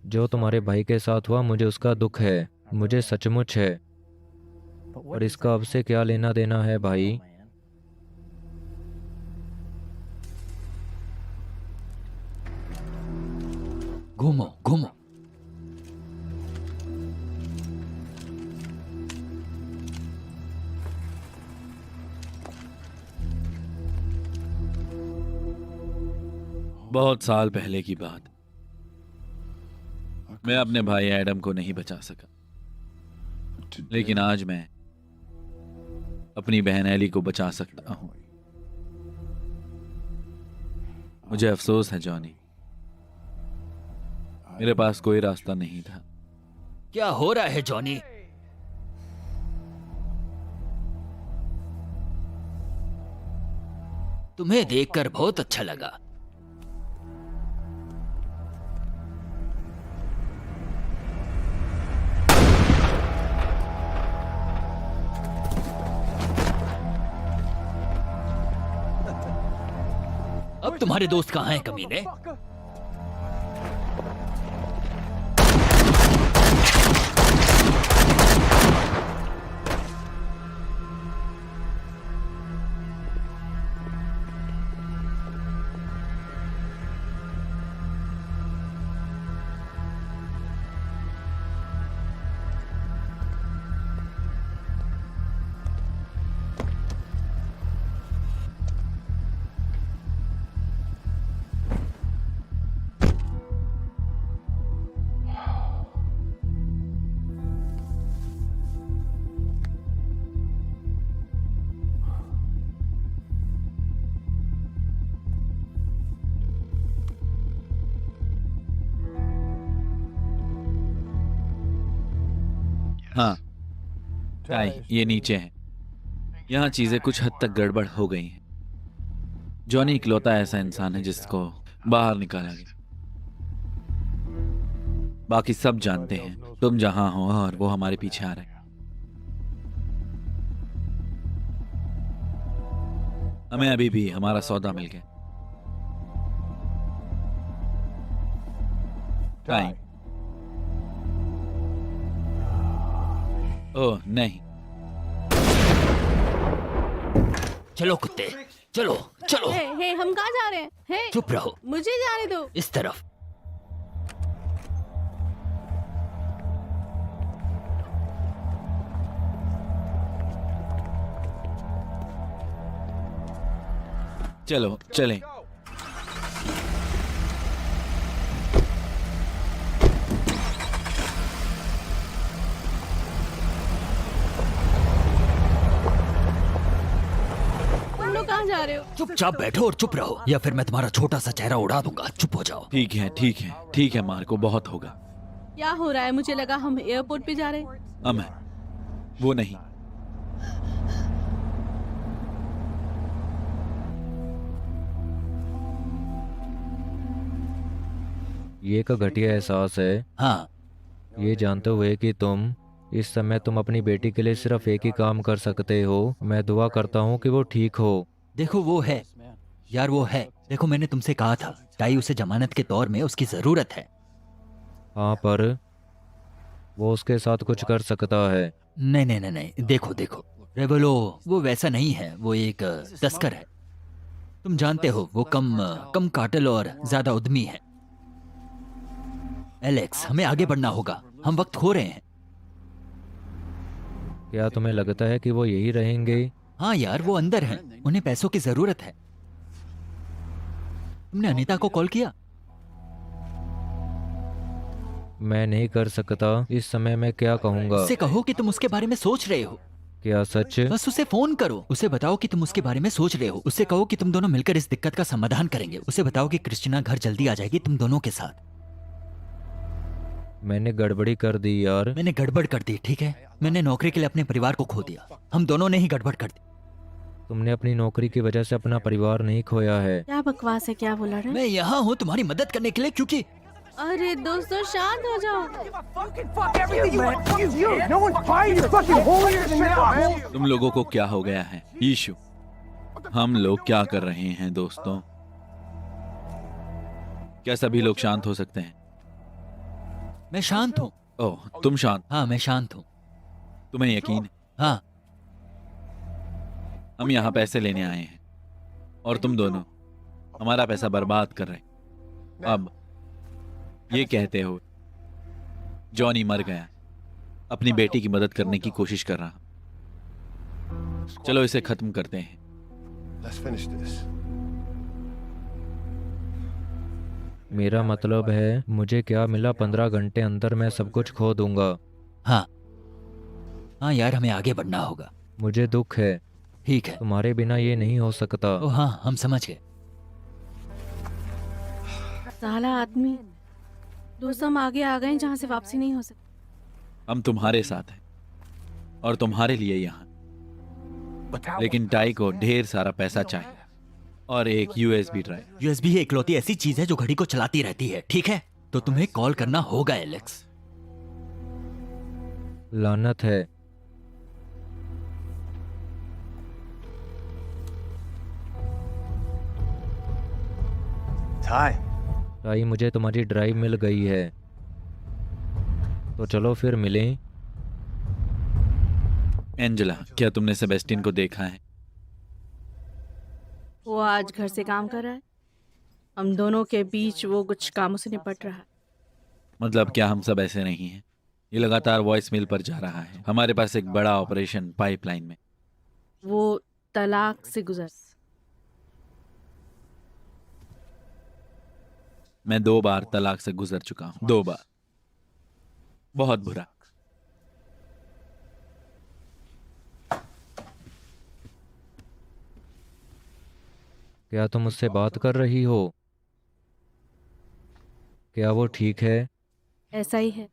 जो तुम्हारे भाई के साथ हुआ मुझे उसका दुख है। मुझे सचमुच है, पर इसका अब से क्या लेना देना है भाई। घूमो घूमो। बहुत साल पहले की बात। मैं अपने भाई एडम को नहीं बचा सका, लेकिन आज मैं अपनी बहन एली को बचा सकता हूं। मुझे अफसोस है जॉनी, मेरे पास कोई रास्ता नहीं था। क्या हो रहा है जॉनी? तुम्हें देखकर बहुत अच्छा लगा। अब तुम्हारे दोस्त कहां हैं कमीने? हाँ, टाई, ये नीचे है। यहाँ चीजें कुछ हद तक गड़बड़ हो गई हैं। जॉनी इकलौता ऐसा इंसान है जिसको बाहर निकाला गया। बाकी सब जानते हैं तुम जहां हो और वो हमारे पीछे आ रहे हैं। हमें अभी भी हमारा सौदा मिल गया। टाइम। ओह नहीं, चलो कुत्ते, चलो चलो। हे हम कहाँ जा रहे हैं? हे चुप रहो, मुझे जाने दो। इस तरफ। चलो चलें। तुम लोग कहाँ जा रहे हो? चुपचाप बैठो और चुप रहो, या फिर मैं तुम्हारा छोटा सा चेहरा उड़ा दूंगा। चुप हो जाओ। ठीक है ठीक है ठीक है, मार्को बहुत होगा। क्या हो रहा है? मुझे लगा हम एयरपोर्ट पे जा रहे हैं। अमय, वो नहीं। ये एक घटिया एहसास है, हाँ, ये जानते हुए कि इस समय तुम अपनी बेटी के लिए सिर्फ एक ही काम कर सकते हो। मैं दुआ करता हूँ कि वो ठीक हो। देखो वो है यार, वो है। देखो मैंने तुमसे कहा था, टाई उसे जमानत के तौर में उसकी जरूरत है। हाँ, पर वो उसके साथ कुछ कर सकता है। नहीं नहीं नहीं नहीं, देखो देखो रेवलो वो वैसा नहीं है, वो एक तस्कर है। तुम जानते हो वो कम काटल और ज्यादा उद्यमी है। एलेक्स, हमें आगे बढ़ना होगा, हम वक्त खो रहे हैं। क्या तुम्हें लगता है कि वो यही रहेंगे? हाँ यार, वो अंदर हैं, उन्हें पैसों की जरूरत है। तुमने अनीता को कॉल किया? मैं नहीं कर सकता। इस समय मैं क्या कहूँगा? उससे कहो कि तुम उसके बारे में सोच रहे हो। क्या सच? बस उसे फोन करो, उसे बताओ कि तुम उसके बारे में सोच रहे हो। उससे कहो कि तुम दोनों मिलकर इस दिक्कत का समाधान करेंगे। उसे बताओ कि क्रिस्टीना घर जल्दी आ जाएगी तुम दोनों के साथ। मैंने गड़बड़ी कर दी यार। मैंने गड़बड़ कर दी, ठीक है। मैंने नौकरी के लिए अपने परिवार को खो दिया। हम दोनों ने ही गड़बड़ कर दी। तुमने अपनी नौकरी की वजह से अपना परिवार नहीं खोया है। क्या बकवास है? क्या बोला रहे? मैं यहाँ हूँ तुम्हारी मदद करने के लिए, क्योंकि अरे दोस्तों शांत हो जाओ। तुम लोगों को क्या हो गया है? यीशु, हम लोग क्या कर रहे हैं दोस्तों? क्या सभी लोग शांत हो सकते हैं? मैं शांत हूँ। ओह, तुम शांत? हाँ मैं शांत हूँ। तुम्हें यकीन है? हाँ हम यहाँ पैसे लेने आए हैं और तुम दोनों हमारा पैसा बर्बाद कर रहे हैं। अब ये कहते हो जॉनी मर गया, अपनी बेटी की मदद करने की कोशिश कर रहा। चलो इसे खत्म करते हैं। मेरा मतलब है, मुझे क्या मिला? 15 घंटे अंदर मैं सब कुछ खो दूंगा। हाँ हाँ यार, हमें आगे बढ़ना होगा। मुझे दुख है, ठीक है। तुम्हारे बिना ये नहीं हो सकता। ओ हाँ, हम समझ गए। साला आदमी। दोस्त हम आगे आ गए जहाँ से वापसी नहीं हो सकती। हम तुम्हारे साथ हैं और तुम्हारे लिए यहाँ, लेकिन टाई को ढेर सारा पैसा चाहिए और एक यूएसबी ड्राइव। यूएसबी एक इकलौती ऐसी चीज है जो घड़ी को चलाती रहती है, ठीक है। तो तुम्हें कॉल करना होगा एलेक्स। लानत है। टाई, मुझे तुम्हारी ड्राइव मिल गई है, तो चलो फिर मिलें। एंजेला, क्या तुमने सेबेस्टियन को देखा है? वो आज घर से काम कर रहा है। हम दोनों के बीच वो कुछ कामों से निपट रहा है। मतलब क्या हम सब ऐसे नहीं हैं? ये लगातार वॉइस मेल पर जा रहा है। हमारे पास एक बड़ा ऑपरेशन पाइपलाइन में। वो तलाक से गुजर। मैं 2 बार तलाक से गुजर चुका हूं, 2 बार। बहुत बुरा। क्या तुम मुझसे बात कर रही हो? क्या वो ठीक है? ऐसा ही है।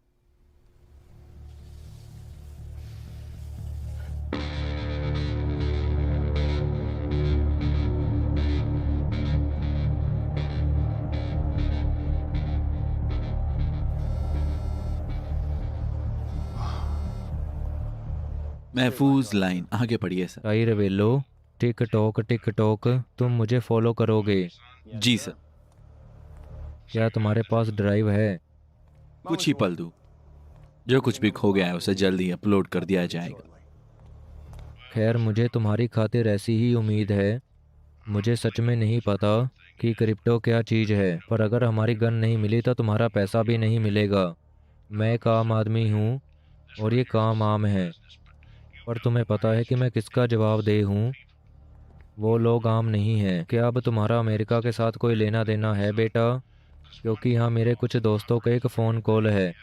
महफूज लाइन, आगे पढ़िए सर। टाई रवेलो, टिक टॉक, तुम मुझे फॉलो करोगे? जी सर। क्या तुम्हारे पास ड्राइव है? कुछ ही पल दूँ, जो कुछ भी खो गया है उसे जल्दी अपलोड कर दिया जाएगा। खैर, मुझे तुम्हारी खातिर ऐसी ही उम्मीद है। मुझे सच में नहीं पता कि क्रिप्टो क्या चीज़ है, पर अगर हमारी गन नहीं मिली तो तुम्हारा पैसा भी नहीं मिलेगा। मैं एक आम आदमी हूँ और ये काम आम है, पर तुम्हें पता है कि मैं किसका जवाबदेह हूँ। वो लोग आम नहीं हैं। क्या अब तुम्हारा अमेरिका के साथ कोई लेना देना है बेटा? क्योंकि हाँ, मेरे कुछ दोस्तों का एक फ़ोन कॉल है।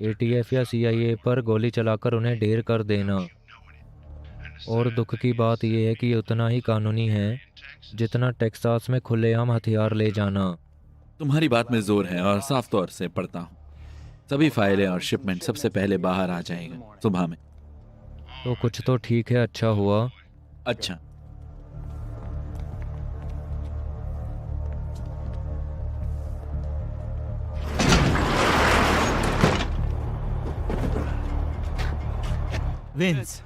एटीएफ या CIA पर गोली चलाकर उन्हें ढेर कर देना। और दुख की बात यह है कि ये उतना ही कानूनी है जितना टेक्सास में खुलेआम हथियार ले जाना। तुम्हारी बात में जोर है और साफ तौर से पढ़ता हूँ। सभी फाइलें और शिपमेंट सबसे पहले बाहर आ जाएगा सुबह में। तो कुछ तो ठीक है, अच्छा हुआ। अच्छा, विंस,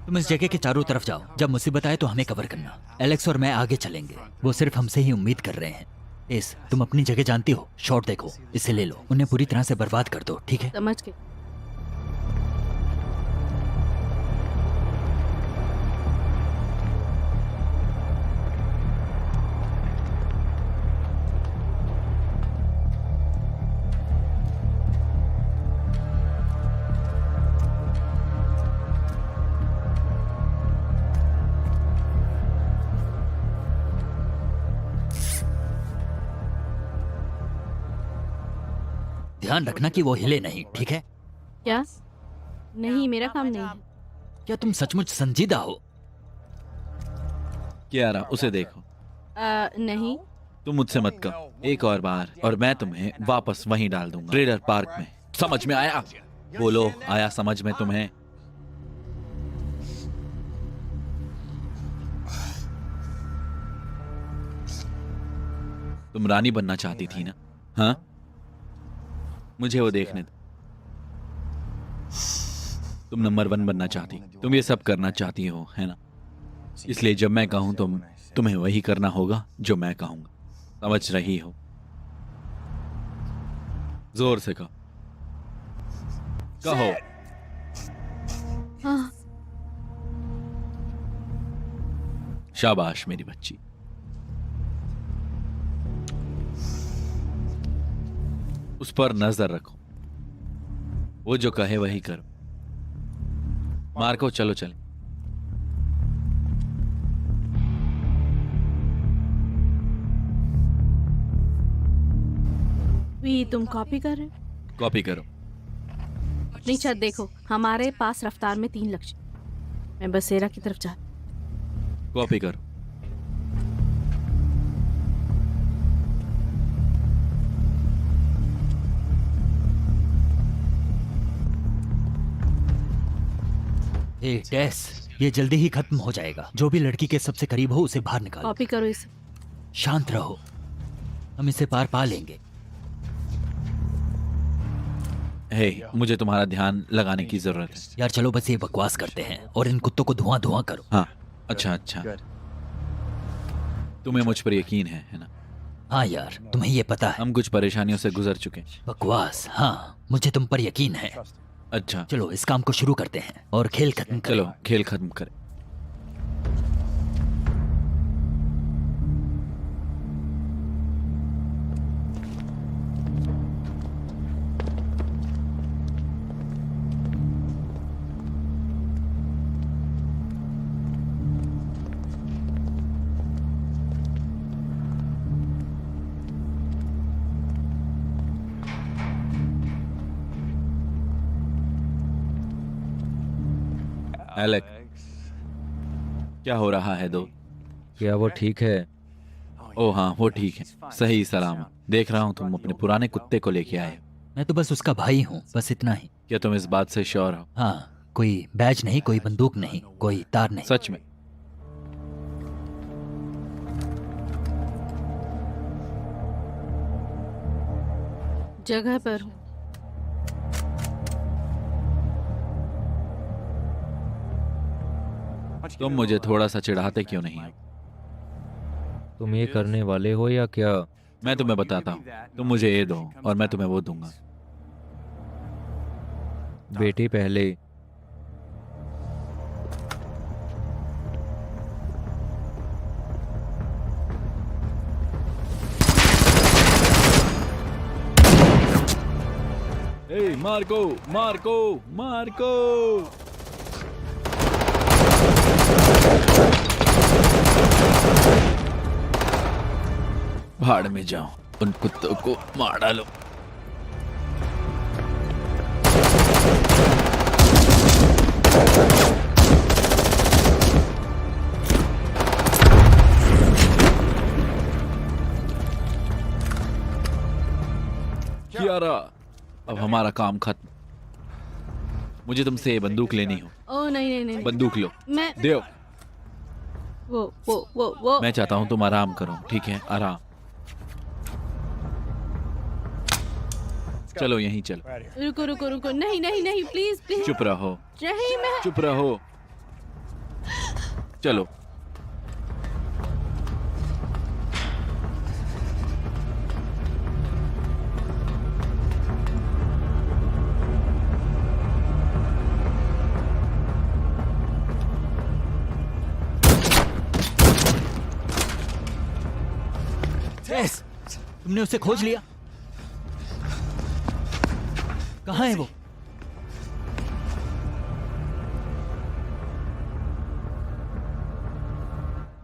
तुम इस जगह के चारों तरफ जाओ। जब मुसीबत आए तो हमें कवर करना। एलेक्स और मैं आगे चलेंगे, वो सिर्फ हमसे ही उम्मीद कर रहे हैं। एस, तुम अपनी जगह जानती हो। शॉट देखो, इसे ले लो, उन्हें पूरी तरह से बर्बाद कर दो, ठीक है? समझ के। ध्यान रखना कि वो हिले नहीं, ठीक है? क्या? नहीं, मेरा काम नहीं है। क्या तुम सचमुच संजीदा हो? कियारा उसे देखो। नहीं। तुम मुझसे मत कहो। एक और बार और मैं तुम्हें वापस वहीं डाल दूंगा, ट्रेलर पार्क में। समझ में आया? बोलो, आया समझ में तुम्हें? तुम रानी बनना चाहती थी ना? हाँ, मुझे वो देखने दो। तुम नंबर 1 बनना चाहती, तुम ये सब करना चाहती हो, है ना? इसलिए जब मैं कहूं तुम्हें वही करना होगा जो मैं कहूंगा। समझ रही हो? जोर से कहो। कहो। हाँ। शाबाश मेरी बच्ची। उस पर नजर रखो, वो जो कहे वही करो। मार्को, चलो चले। भी तुम कॉपी कर रहे हो? कॉपी करो। नीचा देखो, हमारे पास रफ्तार में 3 लक्ष्य। मैं बसेरा की तरफ जा। कॉपी करो। ए टेस, ये जल्दी ही खत्म हो जाएगा। जो भी लड़की के सबसे करीब हो उसे बाहर निकालो। कॉपी करो इसे। शांत रहो, हम इसे पार पा लेंगे। हे, मुझे तुम्हारा ध्यान लगाने की जरूरत है। यार चलो बस ये बकवास करते हैं और इन कुत्तों को धुआं धुआं करो। हाँ, अच्छा अच्छा। तुम्हें मुझ पर यकीन है ना? हाँ यार, तुम्हें ये पता है। हम कुछ परेशानियों से गुजर चुके हैं। बकवास, हाँ, मुझे तुम पर यकीन है। अच्छा, चलो इस काम को शुरू करते हैं और खेल खत्म करें। चलो खेल खत्म करें। एलेक, क्या हो रहा है दो? क्या वो ठीक है? ओ हाँ, वो ठीक है, सही सलामत। देख रहा हूँ तुम अपने पुराने कुत्ते को लेके आए हो। मैं तो बस उसका भाई हूँ, बस इतना ही। क्या तुम इस बात से श्योर हो? हाँ, कोई बैज नहीं, कोई बंदूक नहीं, कोई तार नहीं। सच में? जगह पर हूँ। तुम मुझे थोड़ा सा चिढ़ाते क्यों नहीं हो? तुम ये करने वाले हो या क्या? मैं तुम्हें बताता हूँ, तुम मुझे ये दो और मैं तुम्हें वो दूंगा। बेटी पहले। ए, मार्को मार्को मार्को! भाड़ में जाओ, उन कुत्तों को मार डालो। कियारा, अब हमारा काम खत्म। मुझे तुमसे ये बंदूक लेनी हो। ओह नहीं नहीं नहीं, बंदूक लो, मैं दो। वो मैं चाहता हूँ तुम आराम करो, ठीक है? आराम। चलो यहीं चलो। रुको रुको रुको, नहीं नहीं नहीं, प्लीज प्लीज। चुप रहो, नहीं मैं चुप रहो। चलो। टेस, तुमने उसे खोज लिया? कहाँ है वो?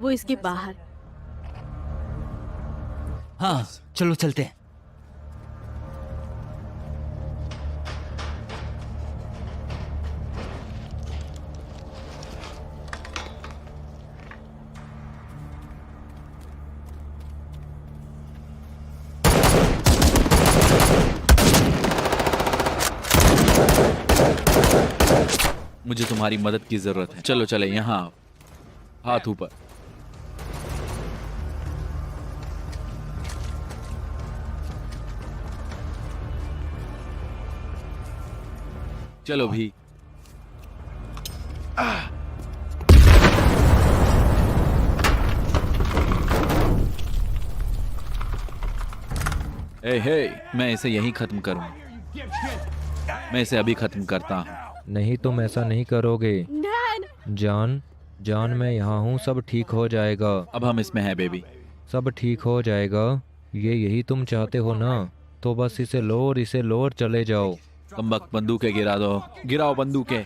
वो इसके बाहर। हाँ, चलो चलते हैं। मुझे तुम्हारी मदद की जरूरत है। चलो चले, यहाँ आओ। हाथ ऊपर। चलो भी। मैं इसे यहीं खत्म करूंगा। मैं इसे अभी खत्म करता हूँ। नहीं, तुम ऐसा नहीं करोगे। डैड, जान, जान, मैं यहाँ हूँ, सब ठीक हो जाएगा। अब हम इसमें हैं बेबी। सब ठीक हो जाएगा। यही तुम चाहते हो ना? तो बस इसे लो और इसे लो और चले जाओ। कमबख्त, बंदूकें गिरा दो। गिराओ बंदूकें।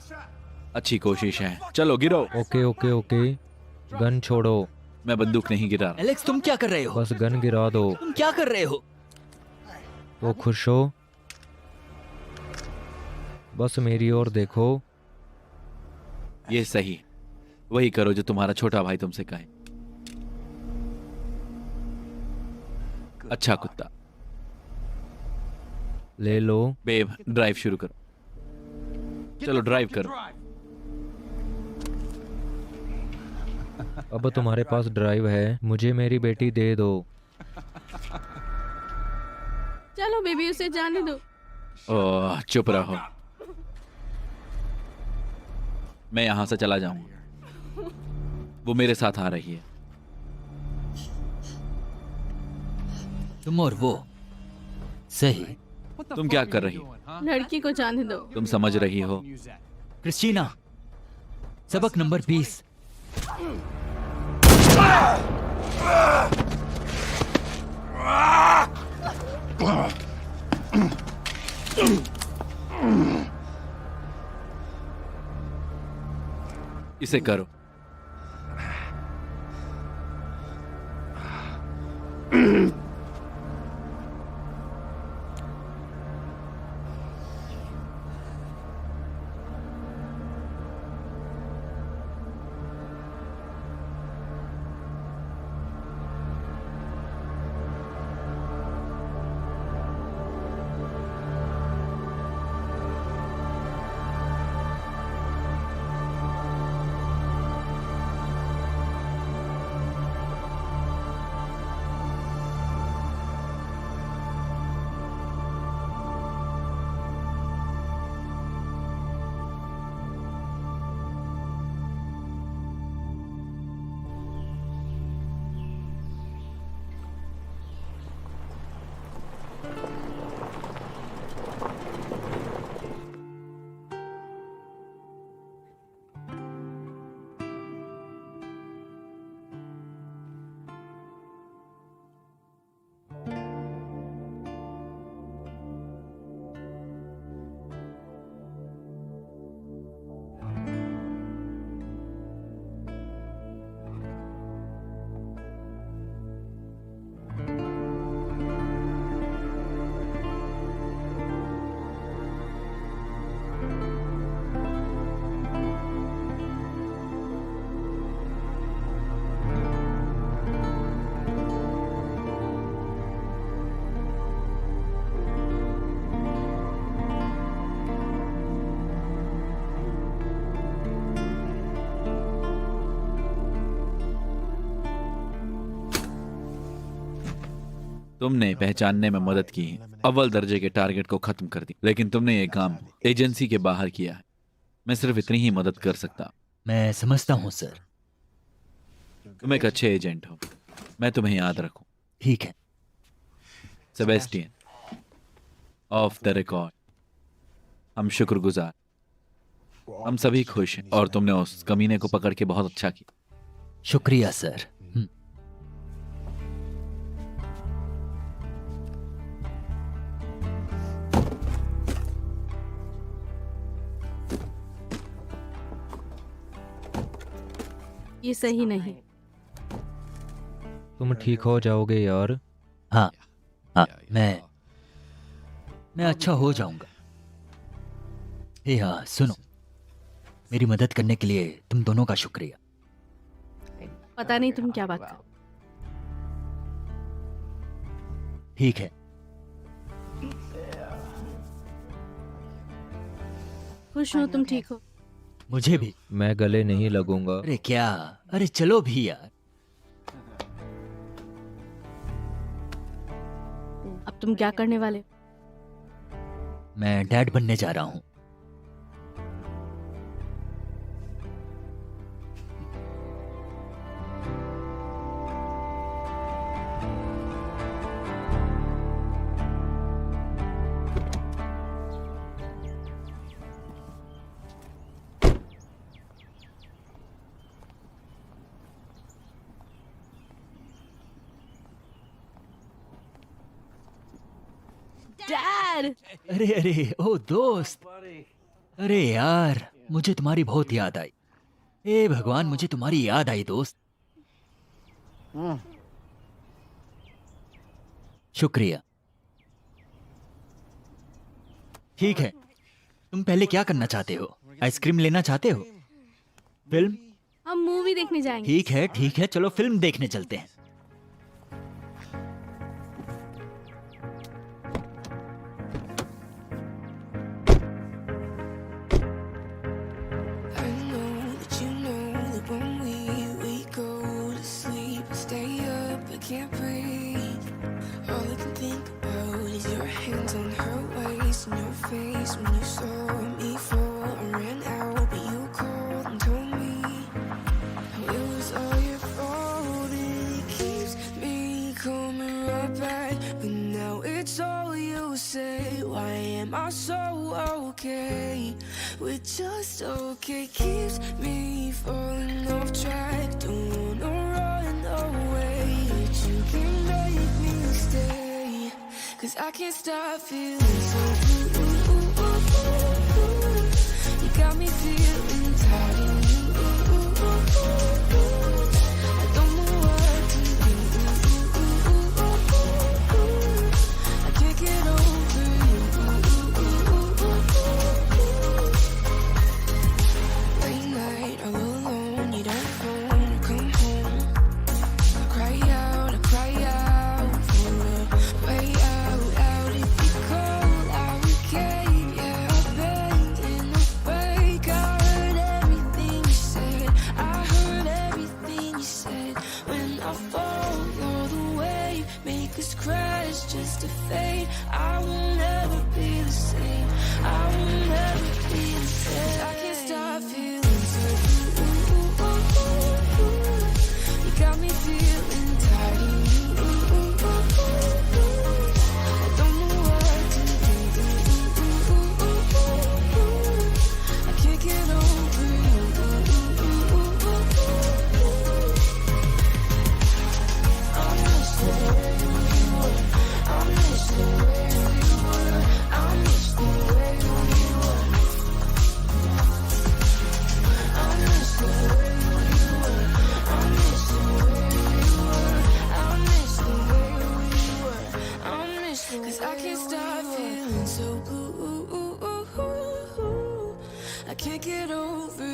अच्छी कोशिश है, चलो गिरो। ओके ओके ओके, गन छोड़ो। मैं बंदूक नहीं गिरा रहा। एलेक्स, तुम क्या कर रहे हो? बस गन गिरा दो। तुम क्या कर रहे हो? तो खुश हो? बस मेरी ओर देखो। ये सही है। वही करो जो तुम्हारा छोटा भाई तुमसे कहे। अच्छा कुत्ता। ले लो। बेब, ड्राइव शुरू करो। चलो ड्राइव करो। अब तुम्हारे पास ड्राइव है, मुझे मेरी बेटी दे दो। चलो बेबी, उसे जाने दो। ओह, चुप रहो। मैं यहां से चला जाऊंगा। वो मेरे साथ आ रही है। तुम और वो सही। तुम क्या कर रही हो? लड़की को जाने दो। तुम समझ रही हो? क्रिस्टीना, सबक नंबर 20। इसे करो। तुमने पहचानने में मदद की है, अव्वल दर्जे के टारगेट को खत्म कर दी, लेकिन तुमने ये काम एजेंसी के बाहर किया है। मैं सिर्फ इतनी ही मदद कर सकता। मैं समझता हूँ सर। तुम एक अच्छे एजेंट हो, मैं तुम्हें याद रखूं। ठीक है। सेबेस्टियन, ऑफ द रिकॉर्ड, हम शुक्रगुजार, हम सभी खुश हैं और तुमने उस कमीने को पकड़ के बहुत अच्छा किया। शुक्रिया सर। ये सही नहीं। तुम ठीक हो जाओगे यार। हाँ हाँ, मैं अच्छा हो जाऊंगा। हे हाँ सुनो, मेरी मदद करने के लिए तुम दोनों का शुक्रिया। पता नहीं तुम क्या बात कर। ठीक है। खुश हूँ तुम ठीक हो। मुझे भी। मैं गले नहीं लगूंगा। अरे क्या, अरे चलो भी यार। अब तुम क्या करने वाले हो? मैं डैड बनने जा रहा हूँ। डैड, अरे अरे ओ दोस्त, अरे यार मुझे तुम्हारी बहुत याद आई। ए भगवान, मुझे तुम्हारी याद आई दोस्त। शुक्रिया। ठीक है, तुम पहले क्या करना चाहते हो? आइसक्रीम लेना चाहते हो? फिल्म? हम मूवी देखने जाएंगे। ठीक है, चलो फिल्म देखने चलते हैं। I know that you know that when we go to sleep and stay up, I can't breathe. All I can think about is your hands on her waist and your face when you saw me fall. I ran out, but you called and told me how it was all your fault, and it keeps me coming right back. But now it's all you say. Why am I so okay? We're just okay. Keeps me falling off track. Don't wanna run away, but you can make me stay. 'Cause I can't stop feeling so good. You got me feeling tired of you. I don't know what to do. I can't get over you. Late night, all alone, you don't phone or come home. I cry out for a way out. If you call, I will cave. Yeah, I bend in a break. I heard everything you said. I heard everything you said. When I fall, you're the wave. Make us crash just to fade. I will never be the same. I will never be the same. I can't stop feeling so good. You got me feeling tired of you. I don't know what to do. I can't get over you. I miss the way we were. I miss the way we were. I miss the way we were. I miss the way we were. I miss the way we were. I miss the way we were. I miss the way. 'Cause I can't stop feeling so good. I can't get over